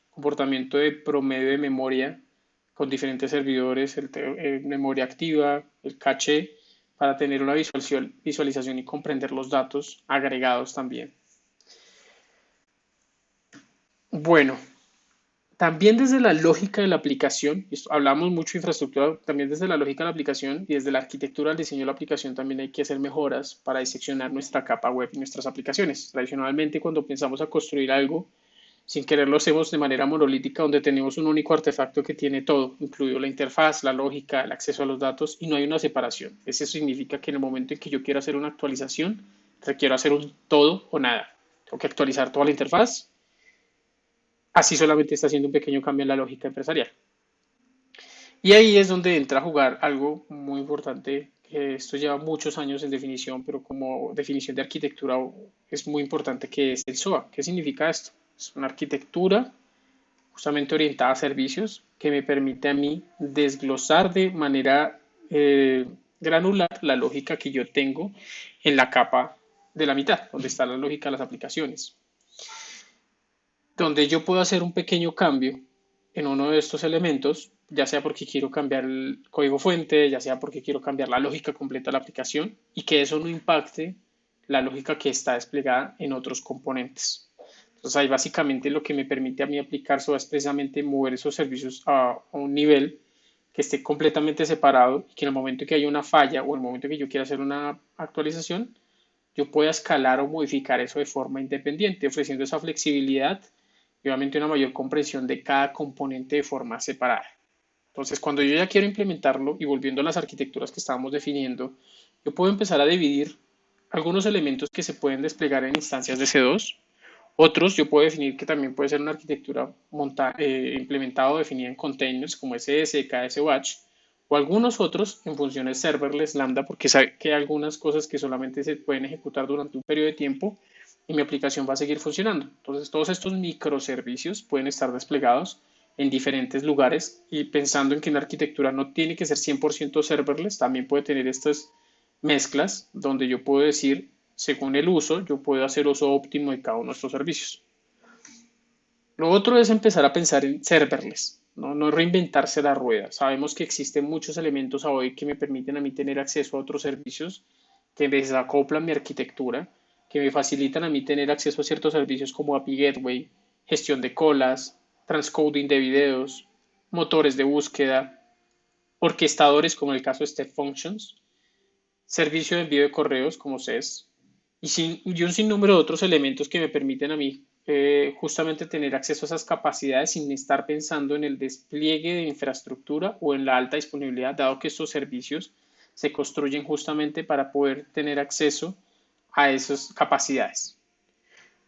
comportamiento de promedio de memoria con diferentes servidores, memoria activa, el caché, para tener una visualización y comprender los datos agregados también. Bueno, también desde la lógica de la aplicación, hablamos mucho de infraestructura, también desde la lógica de la aplicación y desde la arquitectura del diseño de la aplicación también hay que hacer mejoras para diseccionar nuestra capa web y nuestras aplicaciones. Tradicionalmente, cuando pensamos a construir algo, sin querer lo hacemos de manera monolítica, donde tenemos un único artefacto que tiene todo, incluido la interfaz, la lógica, el acceso a los datos, y no hay una separación. Eso significa que en el momento en que yo quiero hacer una actualización, requiero hacer un todo o nada. Tengo que actualizar toda la interfaz, así solamente está haciendo un pequeño cambio en la lógica empresarial. Y ahí es donde entra a jugar algo muy importante, que esto lleva muchos años en definición, pero como definición de arquitectura es muy importante, que es el SOA. ¿Qué significa esto? Es una arquitectura justamente orientada a servicios que me permite a mí desglosar de manera granular la lógica que yo tengo en la capa de la mitad, donde está la lógica de las aplicaciones, donde yo puedo hacer un pequeño cambio en uno de estos elementos ya sea porque quiero cambiar el código fuente, ya sea porque quiero cambiar la lógica completa de la aplicación y que eso no impacte la lógica que está desplegada en otros componentes. Entonces ahí básicamente lo que me permite a mí aplicar eso es precisamente mover esos servicios a un nivel que esté completamente separado y que en el momento que haya una falla o en el momento que yo quiera hacer una actualización, yo pueda escalar o modificar eso de forma independiente, ofreciendo esa flexibilidad y obviamente una mayor comprensión de cada componente de forma separada. Entonces, cuando yo ya quiero implementarlo y volviendo a las arquitecturas que estábamos definiendo, yo puedo empezar a dividir algunos elementos que se pueden desplegar en instancias de C2. Otros yo puedo definir que también puede ser una arquitectura implementada o definida en containers como SS, KS o Batch, o algunos otros en funciones serverless lambda, porque sabe que hay algunas cosas que solamente se pueden ejecutar durante un periodo de tiempo y mi aplicación va a seguir funcionando. Entonces, todos estos microservicios pueden estar desplegados en diferentes lugares y pensando en que una arquitectura no tiene que ser 100% serverless, también puede tener estas mezclas donde yo puedo decir, según el uso, yo puedo hacer uso óptimo de cada uno de estos servicios. Lo otro es empezar a pensar en serverless, no reinventarse la rueda. Sabemos que existen muchos elementos hoy que me permiten a mí tener acceso a otros servicios que desacoplan mi arquitectura, que me facilitan a mí tener acceso a ciertos servicios como API Gateway, gestión de colas, transcoding de videos, motores de búsqueda, orquestadores como el caso de Step Functions, servicio de envío de correos como SES y un sinnúmero de otros elementos que me permiten a mí justamente tener acceso a esas capacidades sin estar pensando en el despliegue de infraestructura o en la alta disponibilidad, dado que estos servicios se construyen justamente para poder tener acceso a esas capacidades.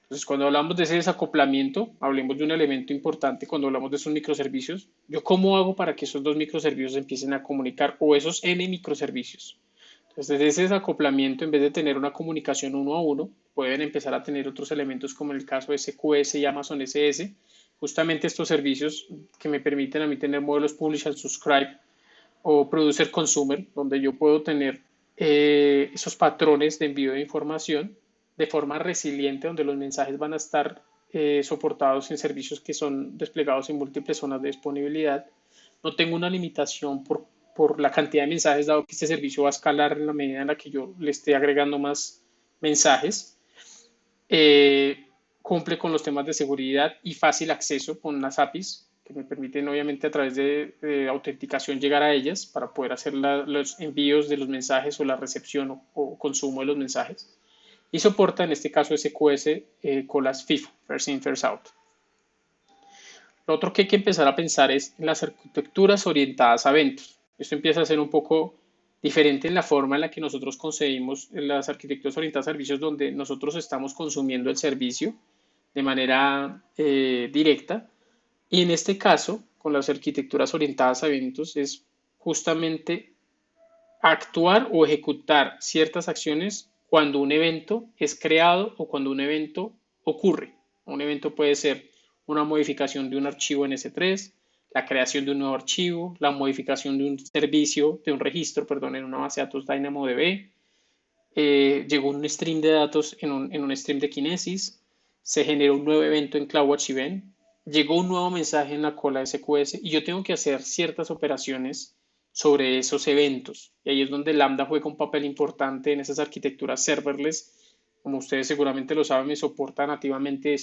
Entonces, cuando hablamos de ese desacoplamiento, hablemos de un elemento importante cuando hablamos de esos microservicios. ¿Yo cómo hago para que esos dos microservicios empiecen a comunicar o esos N microservicios? Entonces, desde ese desacoplamiento, en vez de tener una comunicación uno a uno, pueden empezar a tener otros elementos como en el caso de SQS y Amazon SS, justamente estos servicios que me permiten a mí tener modelos Publish and Subscribe o Producer Consumer, donde yo puedo tener esos patrones de envío de información de forma resiliente, donde los mensajes van a estar soportados en servicios que son desplegados en múltiples zonas de disponibilidad. No tengo una limitación por la cantidad de mensajes, dado que este servicio va a escalar en la medida en la que yo le esté agregando más mensajes. Cumple con los temas de seguridad y fácil acceso con las APIs que me permiten obviamente a través de autenticación llegar a ellas para poder hacer los envíos de los mensajes o la recepción o consumo de los mensajes. Y soporta en este caso SQS con las FIFO, First In, First Out. Lo otro que hay que empezar a pensar es en las arquitecturas orientadas a eventos. Esto empieza a ser un poco diferente en la forma en la que nosotros concebimos las arquitecturas orientadas a servicios donde nosotros estamos consumiendo el servicio de manera directa. Y en este caso, con las arquitecturas orientadas a eventos, es justamente actuar o ejecutar ciertas acciones cuando un evento es creado o cuando un evento ocurre. Un evento puede ser una modificación de un archivo en S3, la creación de un nuevo archivo, la modificación de un servicio, de un registro, perdón, en una base de datos DynamoDB, llegó un stream de datos en un stream de Kinesis, se generó un nuevo evento en CloudWatch Event, llegó un nuevo mensaje en la cola SQS y yo tengo que hacer ciertas operaciones sobre esos eventos. Y ahí es donde Lambda juega un papel importante en esas arquitecturas serverless. Como ustedes seguramente lo saben, me soporta nativamente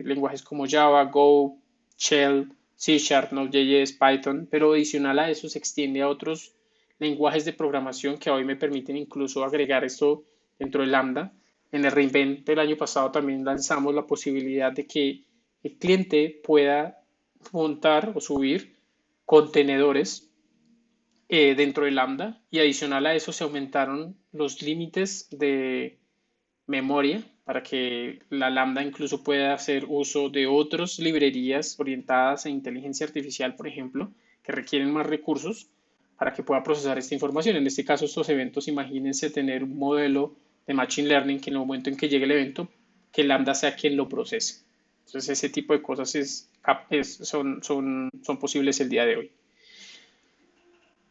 lenguajes como Java, Go, Shell, C Sharp, Node.js, Python, pero adicional a eso se extiende a otros lenguajes de programación que hoy me permiten incluso agregar esto dentro de Lambda. En el reInvent del año pasado también lanzamos la posibilidad de que el cliente pueda montar o subir contenedores dentro de Lambda y adicional a eso se aumentaron los límites de memoria para que la Lambda incluso pueda hacer uso de otras librerías orientadas a inteligencia artificial, por ejemplo, que requieren más recursos para que pueda procesar esta información. En este caso, estos eventos, imagínense tener un modelo de Machine Learning que en el momento en que llegue el evento, que Lambda sea quien lo procese. Entonces, ese tipo de cosas son posibles el día de hoy.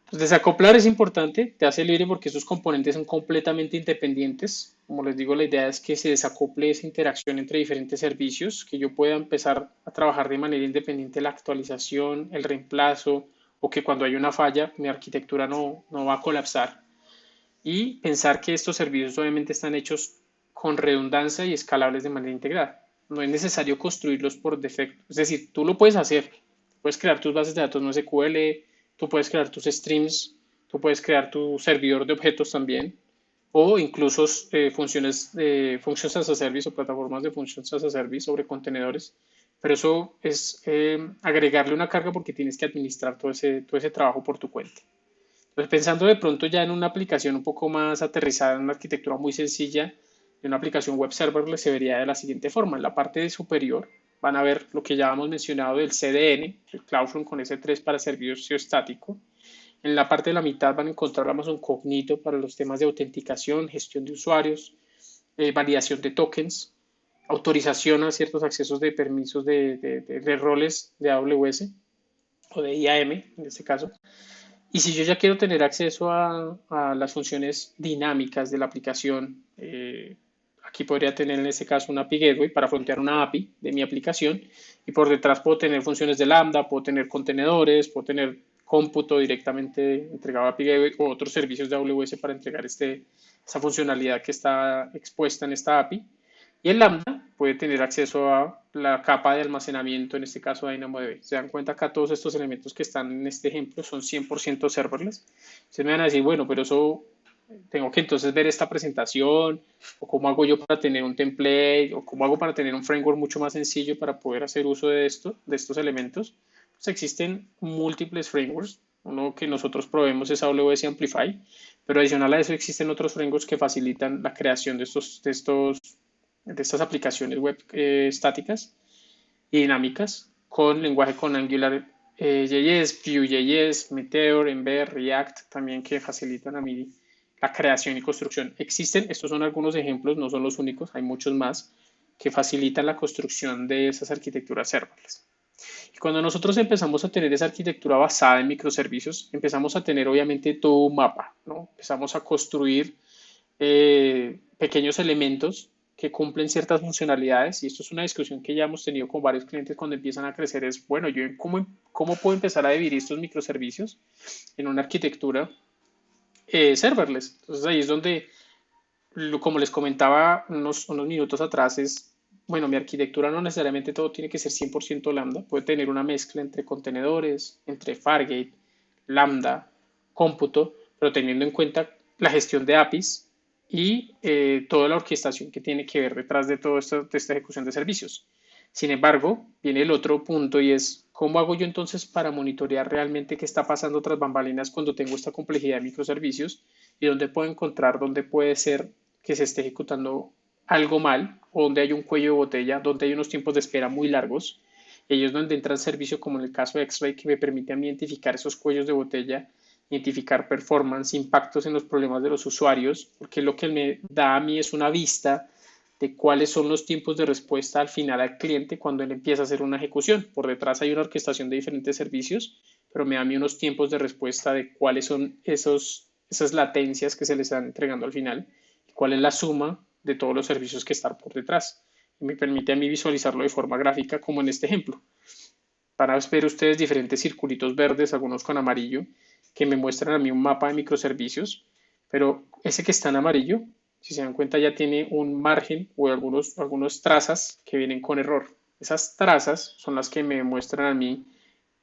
Pues desacoplar es importante, te hace libre porque esos componentes son completamente independientes. Como les digo, la idea es que se desacople esa interacción entre diferentes servicios, que yo pueda empezar a trabajar de manera independiente la actualización, el reemplazo o que cuando hay una falla mi arquitectura no va a colapsar. Y pensar que estos servicios obviamente están hechos con redundancia y escalables de manera integrada. No es necesario construirlos por defecto. Es decir, tú lo puedes hacer. Puedes crear tus bases de datos no SQL, tú puedes crear tus streams, tú puedes crear tu servidor de objetos también, o incluso funciones de functions as a service o plataformas de functions as a service sobre contenedores. Pero eso es agregarle una carga porque tienes que administrar todo ese trabajo por tu cuenta. Entonces, pensando de pronto ya en una aplicación un poco más aterrizada, en una arquitectura muy sencilla, de una aplicación web serverless, se vería de la siguiente forma. En la parte superior van a ver lo que ya hemos mencionado del CDN, el Cloudfront con S3 para servicio estático. En la parte de la mitad van a encontrar Amazon Cognito para los temas de autenticación, gestión de usuarios, validación de tokens, autorización a ciertos accesos de permisos de roles de AWS o de IAM en este caso. Y si yo ya quiero tener acceso a las funciones dinámicas de la aplicación, aquí podría tener en este caso una API Gateway para frontear una API de mi aplicación y por detrás puedo tener funciones de Lambda, puedo tener contenedores, puedo tener cómputo directamente entregado a API Gateway o otros servicios de AWS para entregar esa funcionalidad que está expuesta en esta API. Y el Lambda puede tener acceso a la capa de almacenamiento, en este caso DynamoDB. Se dan cuenta acá todos estos elementos que están en este ejemplo son 100% serverless. Ustedes me van a decir, bueno, pero eso tengo que entonces ver esta presentación, o cómo hago yo para tener un template, o cómo hago para tener un framework mucho más sencillo para poder hacer uso de estos elementos. Pues existen múltiples frameworks. Uno que nosotros probemos es AWS Amplify, pero adicional a eso existen otros frameworks que facilitan la creación de estas aplicaciones web estáticas y dinámicas con lenguaje con Angular JS, Vue.js, Meteor, Ember, React, también que facilitan a mí la creación y construcción. Existen, estos son algunos ejemplos, no son los únicos, hay muchos más que facilitan la construcción de esas arquitecturas serverless. Y cuando nosotros empezamos a tener esa arquitectura basada en microservicios, empezamos a tener obviamente todo un mapa, ¿no? Empezamos a construir pequeños elementos que cumplen ciertas funcionalidades y esto es una discusión que ya hemos tenido con varios clientes cuando empiezan a crecer es, bueno, yo cómo puedo empezar a dividir estos microservicios en una arquitectura serverless. Entonces ahí es donde, como les comentaba unos minutos atrás, es, bueno, mi arquitectura no necesariamente todo tiene que ser 100% Lambda, puede tener una mezcla entre contenedores, entre Fargate, Lambda, cómputo, pero teniendo en cuenta la gestión de APIs y toda la orquestación que tiene que ver detrás de toda esta ejecución de servicios. Sin embargo, viene el otro punto y es, ¿cómo hago yo entonces para monitorear realmente qué está pasando tras bambalinas cuando tengo esta complejidad de microservicios y dónde puedo encontrar dónde puede ser que se esté ejecutando algo mal o donde hay un cuello de botella, donde hay unos tiempos de espera muy largos? Y ahí es donde entra el servicio como en el caso de X-Ray que me permite a mí identificar esos cuellos de botella, identificar performance, impactos en los problemas de los usuarios, porque lo que me da a mí es una vista de cuáles son los tiempos de respuesta al final al cliente cuando él empieza a hacer una ejecución. Por detrás hay una orquestación de diferentes servicios, pero me da a mí unos tiempos de respuesta de cuáles son esas latencias que se le están entregando al final y cuál es la suma de todos los servicios que están por detrás. Y me permite a mí visualizarlo de forma gráfica como en este ejemplo. Van a ver ustedes diferentes circulitos verdes, algunos con amarillo, que me muestran a mí un mapa de microservicios, pero ese que está en amarillo, si se dan cuenta, ya tiene un margen o algunos trazas que vienen con error. Esas trazas son las que me muestran a mí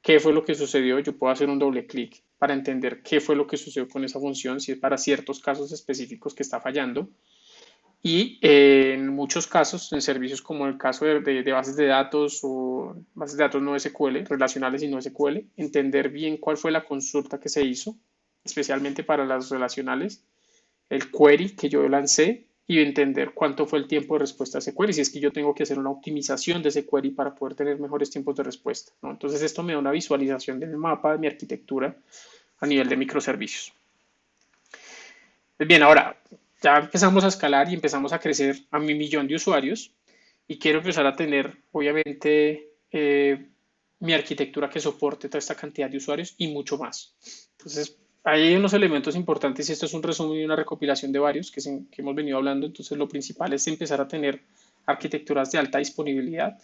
qué fue lo que sucedió. Yo puedo hacer un doble clic para entender qué fue lo que sucedió con esa función, si es para ciertos casos específicos que está fallando. Y en muchos casos, en servicios como el caso de bases de datos o bases de datos no SQL, relacionales y no SQL, entender bien cuál fue la consulta que se hizo, especialmente para las relacionales, el query que yo lancé y entender cuánto fue el tiempo de respuesta a ese query, si es que yo tengo que hacer una optimización de ese query para poder tener mejores tiempos de respuesta, ¿no? Entonces esto me da una visualización del mapa de mi arquitectura a nivel de microservicios. Pues bien, ahora ya empezamos a escalar y empezamos a crecer a 1.000.000 de usuarios y quiero empezar a tener, obviamente, mi arquitectura que soporte toda esta cantidad de usuarios y mucho más. Entonces, hay unos elementos importantes y esto es un resumen y una recopilación de varios que hemos venido hablando. Entonces, lo principal es empezar a tener arquitecturas de alta disponibilidad,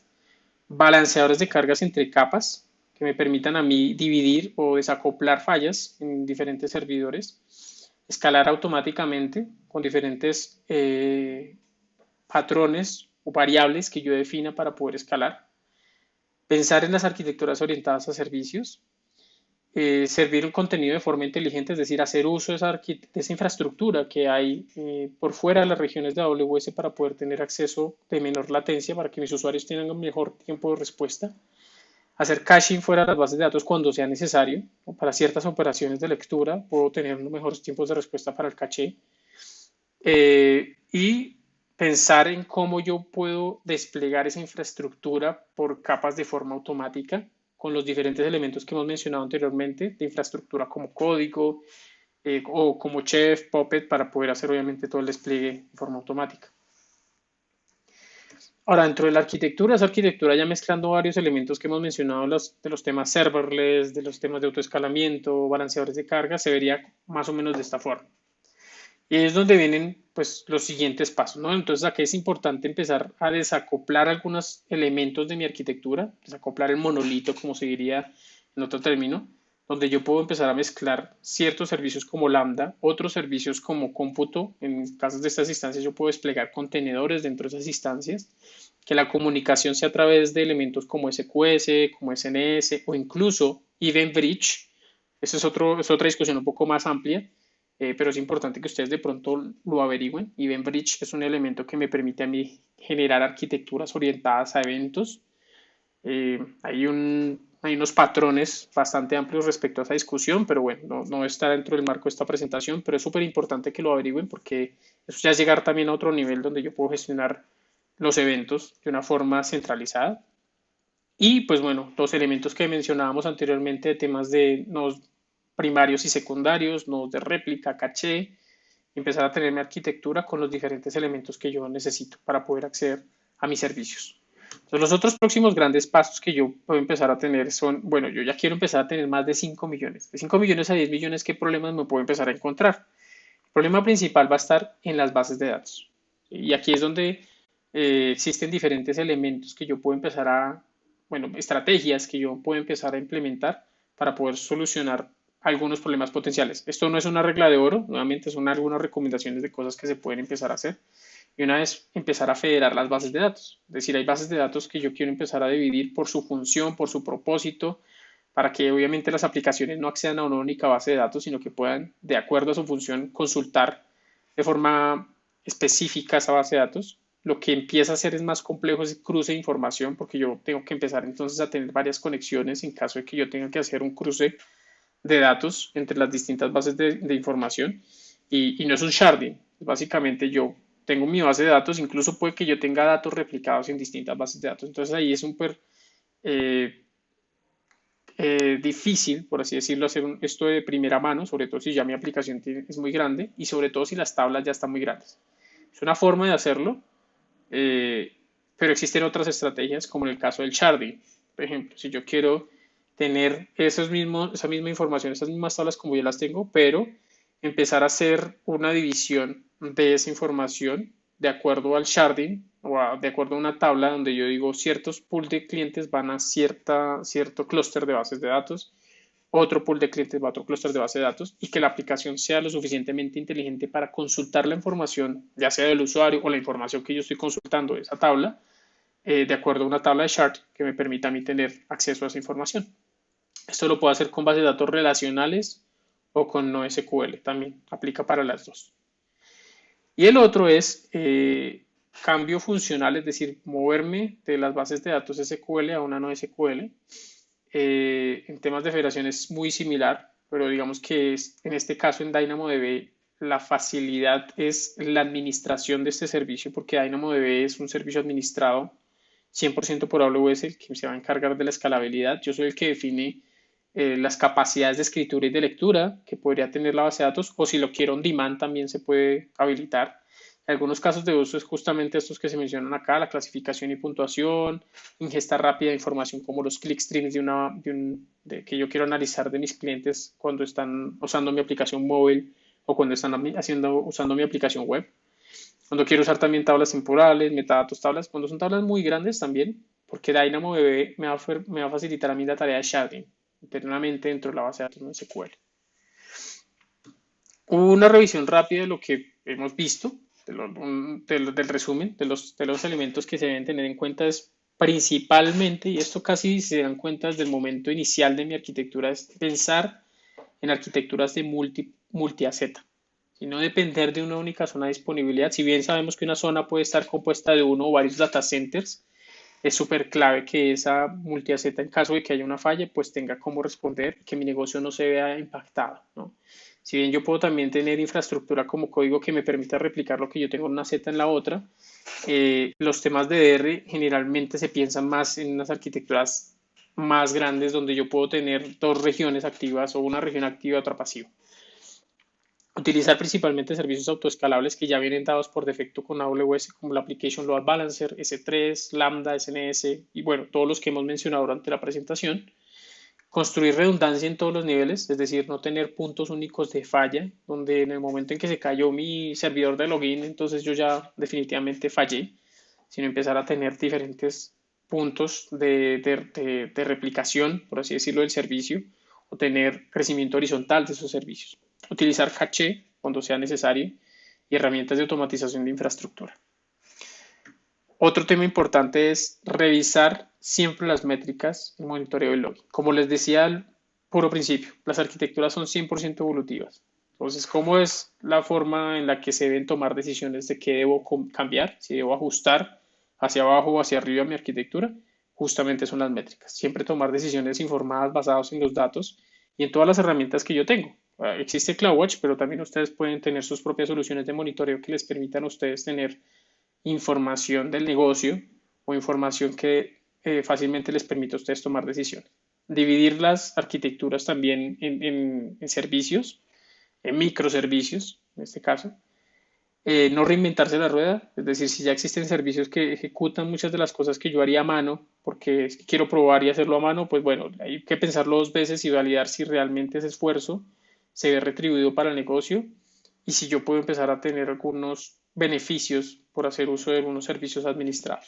balanceadores de cargas entre capas, que me permitan a mí dividir o desacoplar fallas en diferentes servidores, escalar automáticamente con diferentes patrones o variables que yo defina para poder escalar, pensar en las arquitecturas orientadas a servicios, servir un contenido de forma inteligente, es decir, hacer uso de esa infraestructura que hay por fuera de las regiones de AWS para poder tener acceso de menor latencia para que mis usuarios tengan un mejor tiempo de respuesta, hacer caching fuera de las bases de datos cuando sea necesario, o para ciertas operaciones de lectura puedo tener unos mejores tiempos de respuesta para el caché, y pensar en cómo yo puedo desplegar esa infraestructura por capas de forma automática con los diferentes elementos que hemos mencionado anteriormente de infraestructura como código o como Chef, Puppet para poder hacer obviamente todo el despliegue de forma automática. Ahora, dentro de la arquitectura, esa arquitectura ya mezclando varios elementos que hemos mencionado de los temas serverless, de los temas de autoescalamiento, balanceadores de carga, se vería más o menos de esta forma. Y ahí es donde vienen pues los siguientes pasos, ¿no? Entonces aquí es importante empezar a desacoplar algunos elementos de mi arquitectura, desacoplar el monolito, como se diría en otro término, donde yo puedo empezar a mezclar ciertos servicios como Lambda, otros servicios como cómputo. En casos de estas instancias yo puedo desplegar contenedores dentro de esas instancias, que la comunicación sea a través de elementos como SQS, como SNS o incluso Event Bridge. Esa es otra discusión un poco más amplia, pero es importante que ustedes de pronto lo averigüen. Event Bridge es un elemento que me permite a mí generar arquitecturas orientadas a eventos. Hay unos patrones bastante amplios respecto a esa discusión, pero bueno, no está dentro del marco de esta presentación, pero es súper importante que lo averigüen porque eso ya es llegar también a otro nivel donde yo puedo gestionar los eventos de una forma centralizada. Y pues bueno, los elementos que mencionábamos anteriormente de temas de nodos primarios y secundarios, nodos de réplica, caché, empezar a tener mi arquitectura con los diferentes elementos que yo necesito para poder acceder a mis servicios. Entonces, los otros próximos grandes pasos que yo puedo empezar a tener son, bueno, yo ya quiero empezar a tener más de 5 millones. De 5 millones a 10 millones, ¿qué problemas me puedo empezar a encontrar? El problema principal va a estar en las bases de datos. Y aquí es donde existen diferentes elementos que yo puedo empezar bueno, estrategias que yo puedo empezar a implementar para poder solucionar algunos problemas potenciales. Esto no es una regla de oro, nuevamente son algunas recomendaciones de cosas que se pueden empezar a hacer. Y una es empezar a federar las bases de datos. Es decir, hay bases de datos que yo quiero empezar a dividir por su función, por su propósito, para que obviamente las aplicaciones no accedan a una única base de datos, sino que puedan, de acuerdo a su función, consultar de forma específica esa base de datos. Lo que empieza a ser es más complejo ese cruce de información, porque yo tengo que empezar entonces a tener varias conexiones en caso de que yo tenga que hacer un cruce de datos entre las distintas bases de información. Y no es un sharding, básicamente yo tengo mi base de datos, incluso puede que yo tenga datos replicados en distintas bases de datos. Entonces ahí es súper difícil, por así decirlo, hacer esto de primera mano, sobre todo si ya mi aplicación es muy grande y sobre todo si las tablas ya están muy grandes. Es una forma de hacerlo, pero existen otras estrategias, como en el caso del sharding. Por ejemplo, si yo quiero tener esa misma información, esas mismas tablas como ya las tengo, pero empezar a hacer una división de esa información de acuerdo al sharding o de acuerdo a una tabla donde yo digo ciertos pool de clientes van a cierto clúster de bases de datos, otro pool de clientes va a otro clúster de base de datos y que la aplicación sea lo suficientemente inteligente para consultar la información, ya sea del usuario o la información que yo estoy consultando de esa tabla, de acuerdo a una tabla de chart que me permita a mí tener acceso a esa información. Esto lo puedo hacer con bases de datos relacionales o con NoSQL, también aplica para las dos. Y el otro es cambio funcional, es decir, moverme de las bases de datos SQL a una NoSQL. En temas de federación es muy similar, pero digamos que en este caso en DynamoDB la facilidad es la administración de este servicio, porque DynamoDB es un servicio administrado 100% por AWS, el que se va a encargar de la escalabilidad. Yo soy el que define las capacidades de escritura y de lectura que podría tener la base de datos, o si lo quiero on demand también se puede habilitar. Algunos casos de uso es justamente estos que se mencionan acá, la clasificación y puntuación, ingesta rápida de información como los clickstreams que yo quiero analizar de mis clientes cuando están usando mi aplicación móvil o cuando están usando mi aplicación web. Cuando quiero usar también tablas temporales, metadatos, tablas, cuando son tablas muy grandes también, porque DynamoDB me va a facilitar a mí la tarea de sharding internamente dentro de la base de datos NoSQL. Hubo una revisión rápida de lo que hemos visto, del resumen, de los elementos que se deben tener en cuenta es principalmente, y esto casi se dan cuenta desde el momento inicial de mi arquitectura, es pensar en arquitecturas de multi-AZ, y no depender de una única zona de disponibilidad. Si bien sabemos que una zona puede estar compuesta de uno o varios data centers, es súper clave que esa multi-AZ, en caso de que haya una falla, pues tenga cómo responder, que mi negocio no se vea impactado, ¿no? Si bien yo puedo también tener infraestructura como código que me permita replicar lo que yo tengo en una Z en la otra, los temas de DR generalmente se piensan más en unas arquitecturas más grandes donde yo puedo tener dos regiones activas o una región activa y otra pasiva. Utilizar principalmente servicios autoescalables que ya vienen dados por defecto con AWS, como la Application Load Balancer, S3, Lambda, SNS y bueno, todos los que hemos mencionado durante la presentación. Construir redundancia en todos los niveles, es decir, no tener puntos únicos de falla, donde en el momento en que se cayó mi servidor de login, entonces yo ya definitivamente fallé, sino empezar a tener diferentes puntos de replicación, por así decirlo, del servicio, o tener crecimiento horizontal de esos servicios. Utilizar caché cuando sea necesario y herramientas de automatización de infraestructura. Otro tema importante es revisar siempre las métricas, el monitoreo y login. Como les decía al puro principio, las arquitecturas son 100% evolutivas. Entonces, ¿cómo es la forma en la que se deben tomar decisiones de qué debo cambiar, si debo ajustar hacia abajo o hacia arriba mi arquitectura? Justamente son las métricas. Siempre tomar decisiones informadas basadas en los datos y en todas las herramientas que yo tengo. Existe CloudWatch, pero también ustedes pueden tener sus propias soluciones de monitoreo que les permitan a ustedes tener información del negocio o información que fácilmente les permite a ustedes tomar decisiones. Dividir las arquitecturas también en servicios, en microservicios, en este caso. No reinventarse la rueda, es decir, si ya existen servicios que ejecutan muchas de las cosas que yo haría a mano, porque quiero probar y hacerlo a mano, pues bueno, hay que pensarlo dos veces y validar si realmente ese esfuerzo se ve retribuido para el negocio y si yo puedo empezar a tener algunos beneficios por hacer uso de algunos servicios administrados.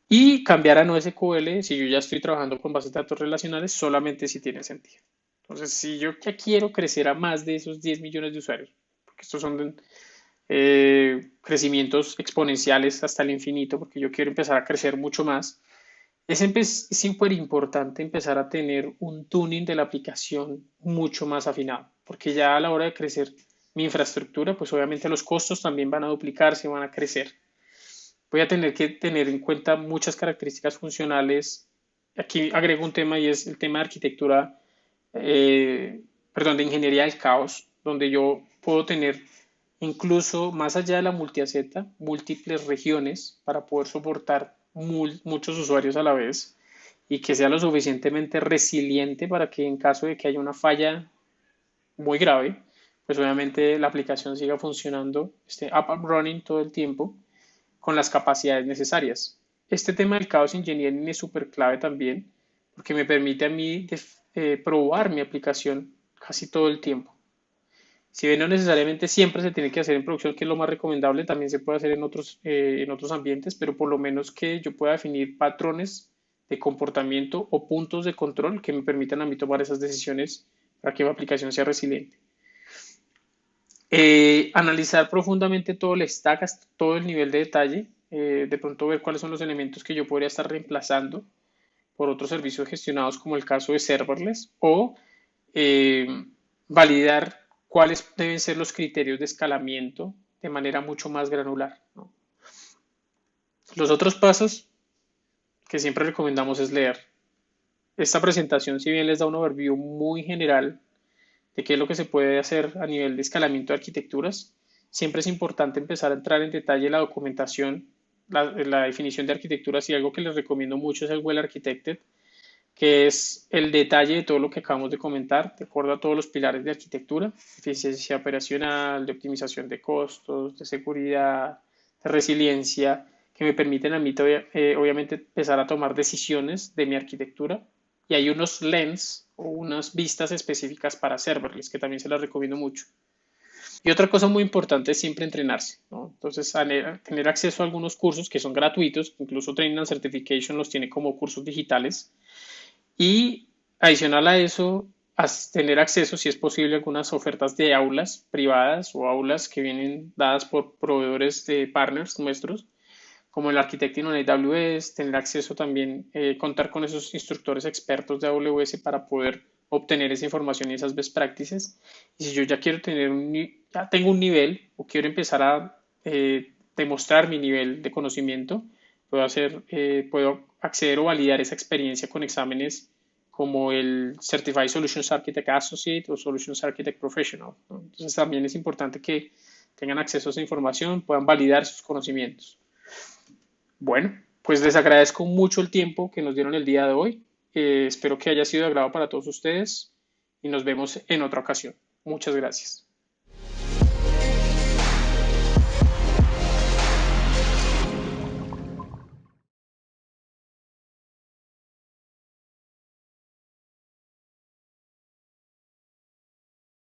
Y cambiar a NoSQL si yo ya estoy trabajando con bases de datos relacionales, solamente si tiene sentido. Entonces, si yo ya quiero crecer a más de esos 10 millones de usuarios, porque estos son crecimientos exponenciales hasta el infinito, porque yo quiero empezar a crecer mucho más, es súper importante empezar a tener un tuning de la aplicación mucho más afinado, porque ya a la hora de crecer mi infraestructura, pues obviamente los costos también van a duplicarse, van a crecer. Voy a tener que tener en cuenta muchas características funcionales. Aquí agrego un tema y es el tema de arquitectura, perdón, de ingeniería del caos, donde yo puedo tener incluso más allá de la multi-AZ, múltiples regiones para poder soportar muchos usuarios a la vez y que sea lo suficientemente resiliente para que en caso de que haya una falla muy grave, pues obviamente la aplicación siga funcionando, esté up and running todo el tiempo con las capacidades necesarias. Este tema del caos engineering es súper clave también porque me permite a mí probar mi aplicación casi todo el tiempo. Si bien no necesariamente siempre se tiene que hacer en producción, que es lo más recomendable, también se puede hacer en otros ambientes, pero por lo menos que yo pueda definir patrones de comportamiento o puntos de control que me permitan a mí tomar esas decisiones para que mi aplicación sea resiliente. Analizar profundamente todo el stack, hasta todo el nivel de detalle, de pronto ver cuáles son los elementos que yo podría estar reemplazando por otros servicios gestionados como el caso de serverless o validar cuáles deben ser los criterios de escalamiento de manera mucho más granular, ¿no? Los otros pasos que siempre recomendamos es leer. Esta presentación, si bien les da un overview muy general de qué es lo que se puede hacer a nivel de escalamiento de arquitecturas, siempre es importante empezar a entrar en detalle la documentación, la definición de arquitecturas y algo que les recomiendo mucho es el Well Architected, que es el detalle de todo lo que acabamos de comentar, de acuerdo a todos los pilares de arquitectura, eficiencia operacional, de optimización de costos, de seguridad, de resiliencia, que me permiten a mí obviamente empezar a tomar decisiones de mi arquitectura. Y hay unos lens o unas vistas específicas para serverless, que también se las recomiendo mucho. Y otra cosa muy importante es siempre entrenarse, ¿no? Entonces, tener acceso a algunos cursos que son gratuitos, incluso Training and Certification los tiene como cursos digitales. Y adicional a eso, tener acceso, si es posible, a algunas ofertas de aulas privadas o aulas que vienen dadas por proveedores de partners nuestros, como el Architecting on AWS, tener acceso también, contar con esos instructores expertos de AWS para poder obtener esa información y esas best practices. Y si yo ya quiero tener ya tengo un nivel o quiero empezar a demostrar mi nivel de conocimiento, puedo acceder o validar esa experiencia con exámenes como el Certified Solutions Architect Associate o Solutions Architect Professional, ¿no? Entonces también es importante que tengan acceso a esa información, puedan validar sus conocimientos. Bueno, pues les agradezco mucho el tiempo que nos dieron el día de hoy. Espero que haya sido de agrado para todos ustedes y nos vemos en otra ocasión. Muchas gracias.